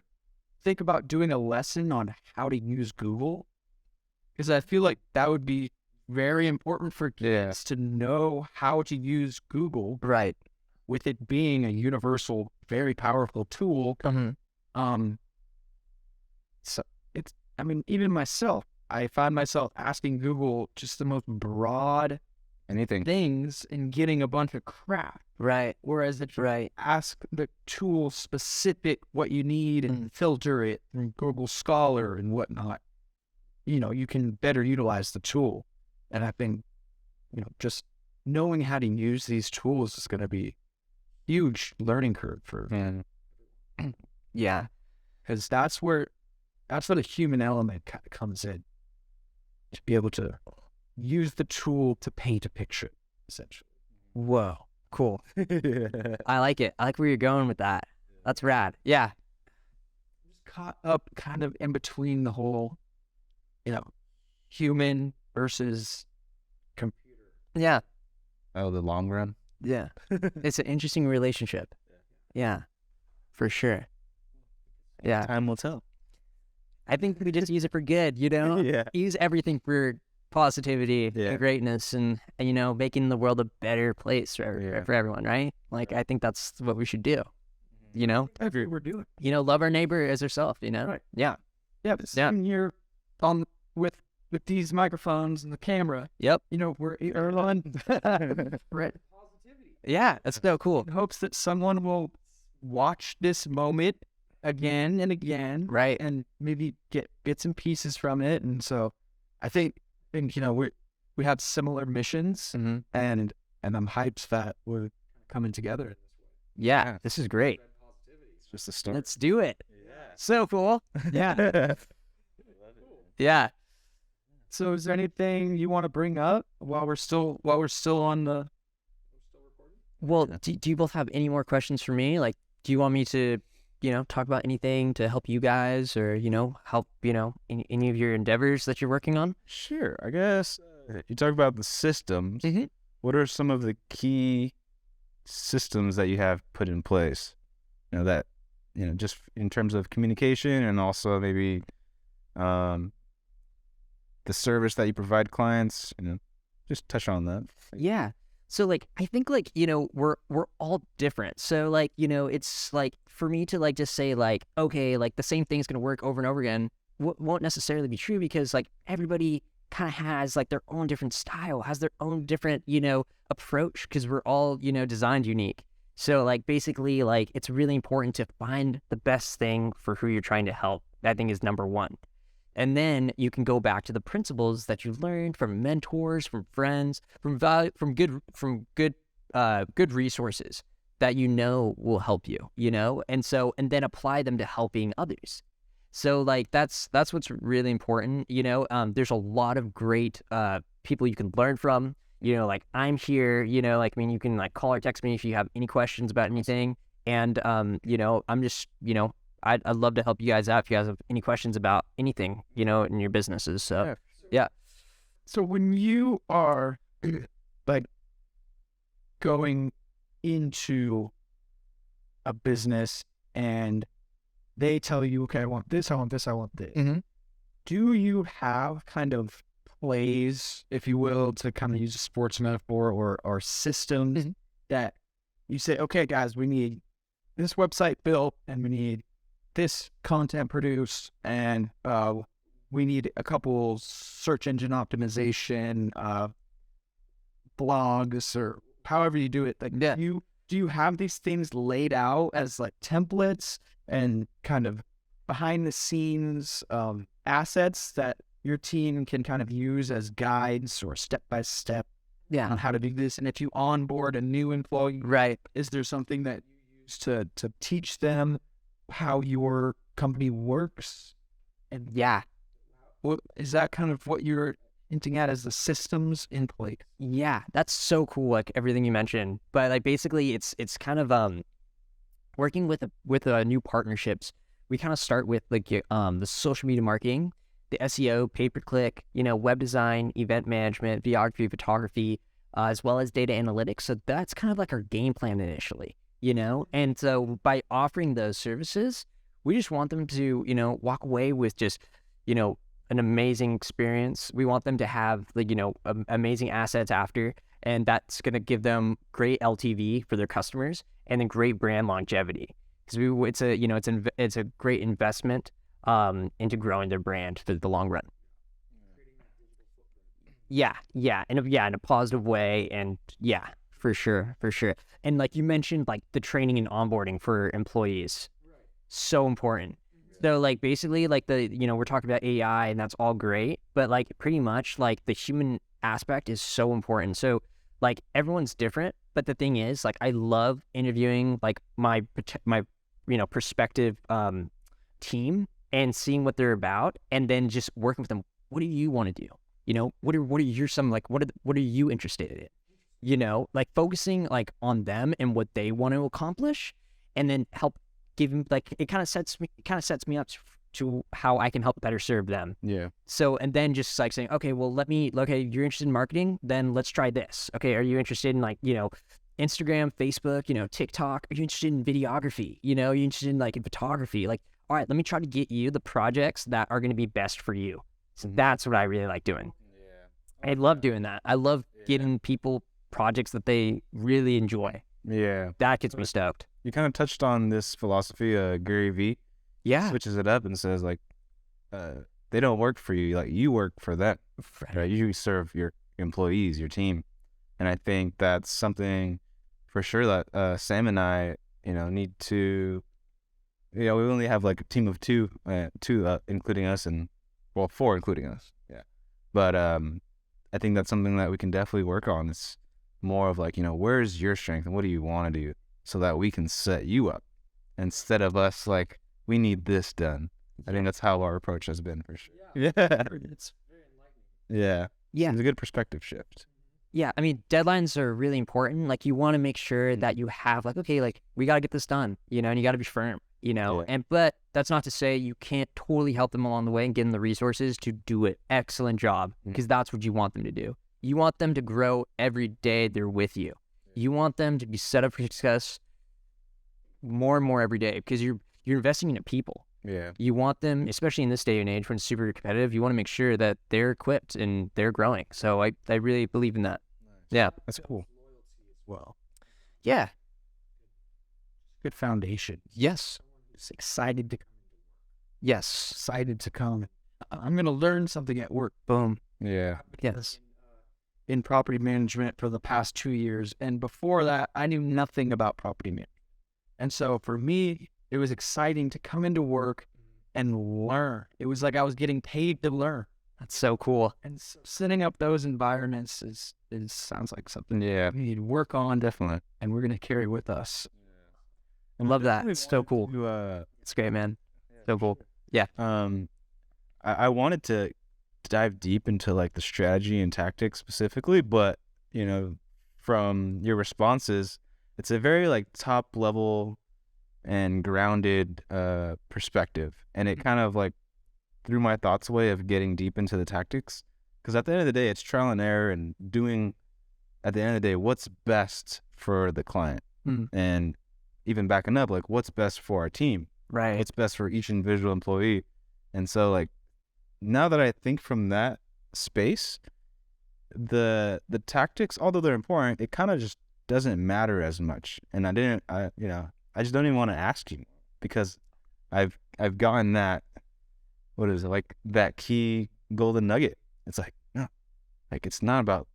think about doing a lesson on how to use Google? Because I feel like that would be very important for kids to know how to use Google, Right. with it being a universal, very powerful tool. Mm-hmm. So it's, I mean, even myself, I find myself asking Google just the most broad Anything. things and getting a bunch of crap. Right. Whereas if you Right. ask the tool specific what you need and filter it through Google Scholar and whatnot, you can better utilize the tool. And I think, just knowing how to use these tools is going to be a huge learning curve for, Yeah. because that's where the human element kind of comes in, to be able to use the tool to paint a picture, essentially. Whoa. Cool. I like it. I like where you're going with that. That's rad. Yeah. Just caught up kind of in between the whole, human versus computer. Yeah. Oh, the long run. Yeah. It's an interesting relationship. Yeah. For sure. Yeah. Time will tell. I think we just use it for good, Yeah. Use everything for positivity Yeah. and greatness and making the world a better place for everyone, right? Like, I think that's what we should do, That's what we're doing. love our neighbor as ourselves, Right. Yeah. Yeah, but sitting here on with these microphones and the camera, Yep. we're on right. Yeah. That's so cool. In hopes that someone will watch this moment again and again, Right. and maybe get bits and pieces from it. And so I think we have similar missions, Mm-hmm. and I'm hyped that we're coming together. Yeah. This is great. It's just a start. Let's do it. So cool. Yeah. Yeah. So is there anything you want to bring up while we're still on the? Well, do you both have any more questions for me? Like, do you want me to, talk about anything to help you guys or, help, any of your endeavors that you're working on? Sure. I guess you talk about the systems. Mm-hmm. What are some of the key systems that you have put in place? That, just in terms of communication and also maybe the service that you provide clients, just touch on that. Yeah. So I think we're all different. So it's for me to just say okay, the same thing's going to work over and over again won't necessarily be true, because everybody kind of has their own different style, has their own different, approach, because we're all, designed unique. So basically it's really important to find the best thing for who you're trying to help. I think is number one. And then you can go back to the principles that you learned from mentors, from friends, from good resources that will help you, and then apply them to helping others. So that's what's really important, There's a lot of great people you can learn from, I'm here, you can call or text me if you have any questions about anything, and I'm just I'd love to help you guys out if you guys have any questions about anything, in your businesses. So, yeah. So when you are going into a business and they tell you, okay, I want this, I want this, I want this. Mm-hmm. Do you have kind of plays, if you will, to kind of use a sports metaphor, or systems that you say, okay, guys, we need this website built and we need this content produced, and we need a couple search engine optimization blogs, or however you do it. Do you have these things laid out as templates and kind of behind the scenes assets that your team can kind of use as guides or step by step on how to do this? And if you onboard a new employee, Right. is there something that you use to teach them how your company works? And Yeah. what is that kind of what you're hinting at as the systems in place? Yeah, that's so cool, like everything you mentioned. But like basically it's kind of working with new partnerships. We kind of start with like the social media marketing, the SEO, pay-per-click, web design, event management, videography, photography, as well as data analytics. So that's kind of like our game plan initially, And so by offering those services, we just want them to, walk away with just, an amazing experience. We want them to have like, amazing assets after, and that's going to give them great LTV for their customers and then great brand longevity. Because it's a great investment into growing their brand for the long run. Yeah, in a positive way, and yeah, for sure. And like you mentioned, like the training and onboarding for employees, so important. So like basically like we're talking about AI and that's all great, but like pretty much like the human aspect is so important. So like everyone's different, but the thing is like I love interviewing like my prospective team and seeing what they're about, and then just working with them. What do you want to do? What are your what are you interested in? Like focusing like on them and what they want to accomplish, and then help give them like it kind of sets me up to how I can help better serve them. Yeah. So and then just like saying, okay, well you're interested in marketing, then let's try this. Okay, are you interested in like Instagram, Facebook, TikTok? Are you interested in videography? Are you interested in like in photography? Like, all right, let me try to get you the projects that are going to be best for you. So that's what I really like doing. Yeah. I love doing that. I love getting people projects that they really enjoy. Yeah. That gets me stoked. You kind of touched on this philosophy, Gary Vee. Yeah. Switches it up and says like, they don't work for you, like you work for them. Right? You serve your employees, your team. And I think that's something for sure that Sam and I, need to, we only have like a team of two including us, and well, 4 including us. Yeah. But I think that's something that we can definitely work on. It's more of like, where's your strength and what do you want to do, so that we can set you up instead of us like, we need this done. I think that's how our approach has been for sure. Yeah. It's very enlightening. Yeah. Yeah. It's a good perspective shift. Yeah, I mean, deadlines are really important. Like, you want to make sure that you have, like, okay, like, we got to get this done, and you got to be firm, Yeah. But that's not to say you can't totally help them along the way and give them the resources to do an excellent job, because that's what you want them to do. You want them to grow every day they're with you. You want them to be set up for success more and more every day, because you're investing in people. Yeah. You want them, especially in this day and age when it's super competitive, you want to make sure that they're equipped and they're growing. So I really believe in that. Yeah. That's cool. Well, Yeah. good foundation. Yes. Just excited to Yes. come. I'm gonna learn something at work. Boom. Yeah. Yes. In property management for the past 2 years, and before that, I knew nothing about property management. And so for me, it was exciting to come into work and learn. It was like I was getting paid to learn. That's so cool. And so setting up those environments is sounds like something Yeah. we need to work on, Definitely. and we're gonna carry with us. I love that. It's so cool. To, It's great, man. So cool. I wanted to dive deep into like the strategy and tactics specifically, but from your responses, it's a very like top level and grounded perspective, and it kind of like threw my thoughts away of getting deep into the tactics, because at the end of the day, it's trial and error and doing at the end of the day what's best for the client, and even backing up like what's best for our team, Right. what's best for each individual employee. And so like now that I think from that space, the tactics, although they're important, it kind of just doesn't matter as much. And I just don't even want to ask you, because I've gotten that, what is it, like that key golden nugget. It's like, no, like it's not about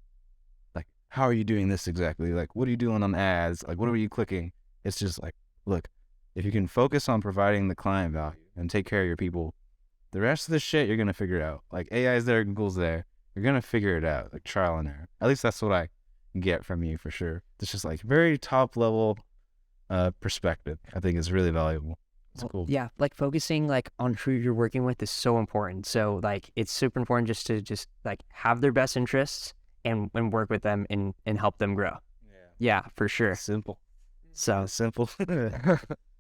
like how are you doing this exactly, like what are you doing on ads, like what are you clicking. It's just like, look, if you can focus on providing the client value and take care of your people, the rest of the shit you're gonna figure out. Like AI's there, Google's there, you're gonna figure it out, like trial and error. At least that's what I get from you for sure. It's just like very top level perspective. I think is really valuable. It's cool. Yeah, like focusing like on who you're working with is so important. So like it's super important just to like have their best interests and work with them and help them grow. Yeah, for sure. Simple. So Simple.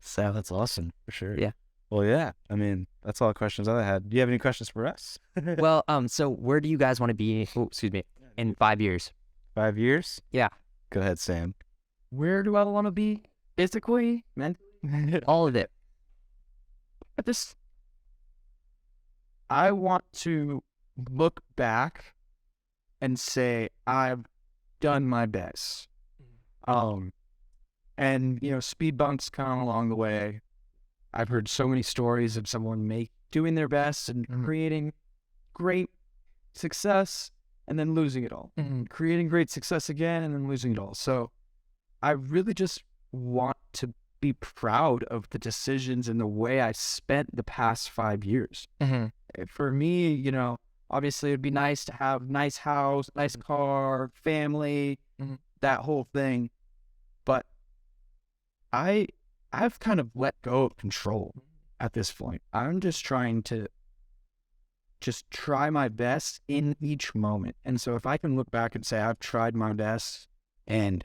So that's awesome for sure. Yeah. Well, yeah. I mean, that's all the questions I had. Do you have any questions for us? well, so where do you guys want to be? Oh, excuse me. In 5 years. 5 years? Yeah. Go ahead, Sam. Where do I want to be physically, mentally? All of it. I want to look back and say I've done my best. And you know, speed bumps come along the way. I've heard so many stories of someone doing their best and creating great success and then losing it all. Creating great success again and then losing it all. So I really just want to be proud of the decisions and the way I spent the past 5 years. For me, you know, obviously it'd be nice to have nice house, nice car, family, that whole thing. But I've kind of let go of control at this point. I'm just trying to just try my best in each moment. And so if I can look back and say I've tried my best, and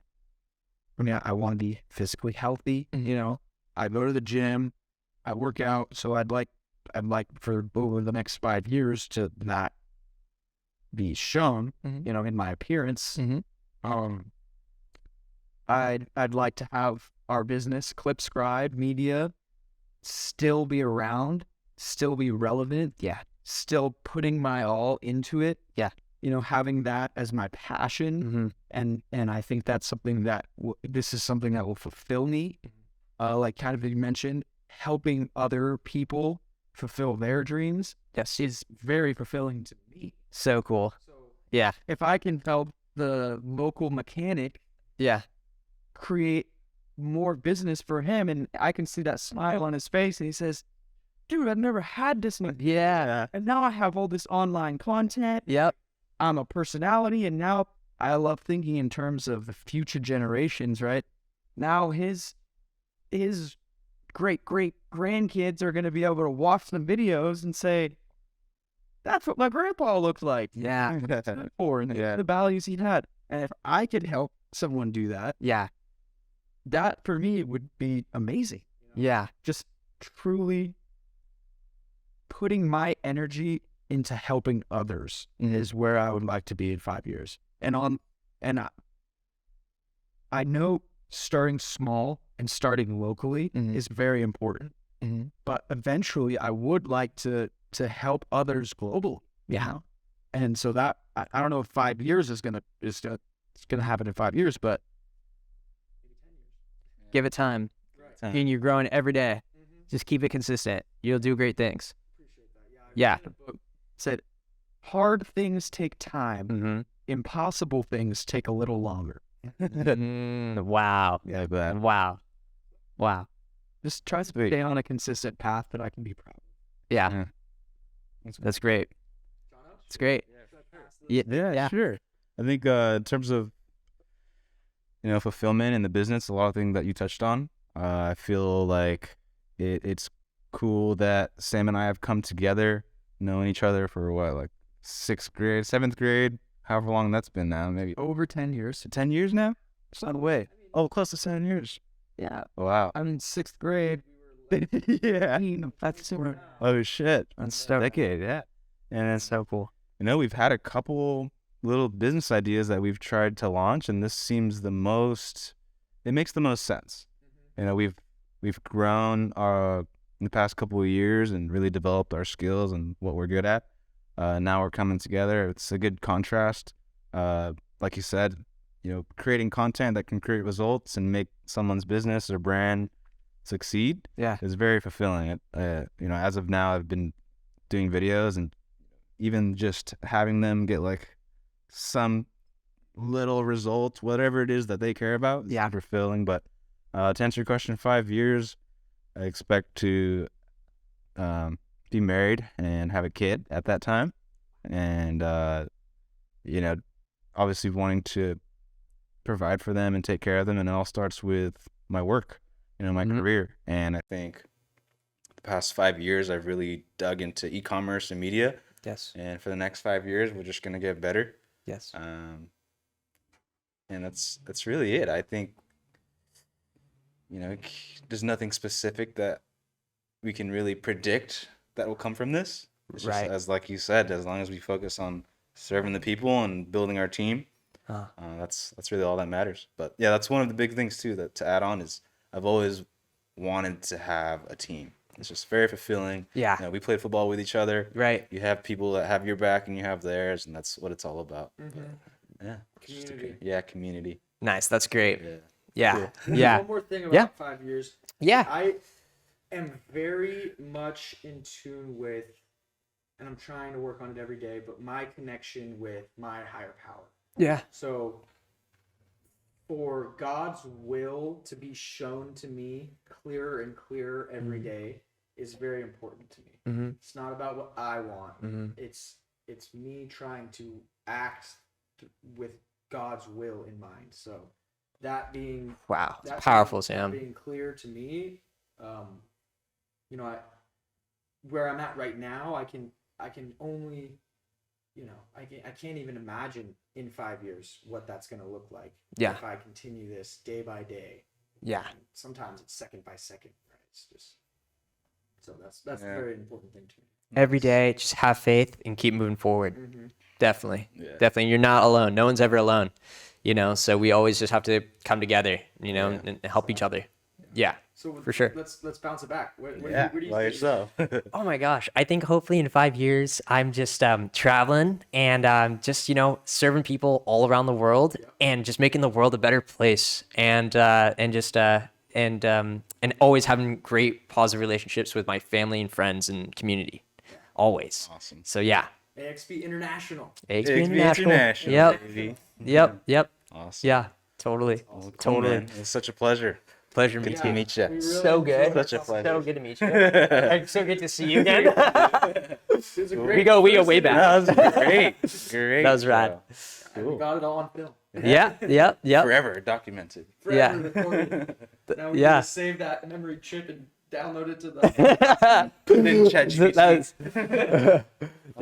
I mean, I want to be physically healthy, you know, I go to the gym, I work out. So I'd like for over the next 5 years to not be shown, you know, in my appearance. I'd like to have our business, ClipScribe Media, still be around, still be relevant. Yeah. Still putting my all into it. Yeah. You know, having that as my passion. And I think that's something that this is something that will fulfill me. Like kind of you mentioned, helping other people fulfill their dreams. Yes. Is very fulfilling to me. So cool. Yeah. If I can help the local mechanic Yeah. create more business for him, and I can see that smile on his face, and he says, dude, I've never had this much. Yeah. And now I have all this online content. Yep. I'm a personality, and now I love thinking in terms of the future generations, right? Now his great grandkids are going to be able to watch the videos and say, that's what my grandpa looked like. Yeah. Or the values he had. And if I could help someone do that, Yeah. that for me would be amazing. Yeah. Just truly putting my energy into helping others is where I would like to be in 5 years. And I know starting small and starting locally is very important. But eventually I would like to help others globally. Yeah. You know? And so that I don't know if 5 years is gonna happen in 5 years, but Give it time. And you're growing every day. Just keep it consistent. You'll do great things. Yeah. Said hard things take time. Impossible things take a little longer. Wow. Yeah, but Wow. Wow. Just try to stay on a consistent path that I can be proud of. Yeah. That's great. It's great. yeah, sure. I think in terms of, you know, fulfillment in the business, a lot of things that you touched on, I feel like it's cool that Sam and I have come together, knowing each other for what, like 6th grade, 7th grade, however long that's been now, maybe Over 10 years. 10 years now? It's not way. Oh, close to 7 years. Yeah. Wow. I'm in 6th grade. Yeah. That's super. Oh, shit. That's A so decade, yeah. And it's so cool. you know, we've had a couple little business ideas that we've tried to launch, and this seems it makes the most sense. You know, we've grown in the past couple of years and really developed our skills and what we're good at. Now we're coming together. It's a good contrast. Like you said, you know, creating content that can create results and make someone's business or brand succeed is very fulfilling. You know, as of now, I've been doing videos, and even just having them get like some little results, whatever it is that they care about, is fulfilling. But to answer your question, 5 years, I expect to be married and have a kid at that time, and you know, obviously wanting to provide for them and take care of them, and it all starts with my work, you know, my career. And I think past 5 years, I've really dug into e-commerce and media. Yes. And for the next 5 years, we're just gonna get better. Yes. And that's really it. I think, there's nothing specific that we can really predict that will come from this. It's just, Right. as like you said, as long as we focus on serving the people and building our team, that's really all that matters. But yeah, that's one of the big things too, that to add on is I've always wanted to have a team. It's just very fulfilling. Yeah. We played football with each other. Right. You have people that have your back and you have theirs, and that's what it's all about. Mm-hmm. Yeah. Community. Community. Nice. That's great. Yeah. Yeah. Cool. Yeah. One more thing about Yeah. 5 years. Yeah. I am very much in tune with, and I'm trying to work on it every day, but my connection with my higher power. Yeah. So for God's will to be shown to me clearer and clearer every day is very important to me. Mm-hmm. It's not about what I want. Mm-hmm. It's me trying to act with God's will in mind. So that being Wow. It's that powerful, being, Sam. That being clear to me, where I'm at right now, I can only, I can't even imagine in 5 years what that's going to look like. Yeah. If I continue this day by day. Yeah. And sometimes it's second by second. Right. It's just, so that's a very important thing to me. Every day, just have faith and keep moving forward. Mm-hmm. Definitely. Yeah. Definitely. You're not alone. No one's ever alone. So we always just have to come together, and help each other. Yeah. So for sure. Let's bounce it back. What do you by think? yourself. Oh my gosh. I think hopefully in 5 years, I'm just traveling and just, serving people all around the world and just making the world a better place and always having great positive relationships with my family and friends and community. Always. Awesome. So yeah. AXP International. AXP International. Baby. Yep. Awesome. Yeah, totally. Cool, Totally. man. It was such a pleasure. Pleasure Good meeting to you. meet you. We really So good. enjoyed Such a our pleasure. So good to meet you. And so good to see you again. It was a great we go first way interview. back. That was great. That was rad. And we got it all on film. Yep. Forever documented. Forever recorded. Now we Yeah. need to save that memory chip and download it to the Put it in ChatGPT. That was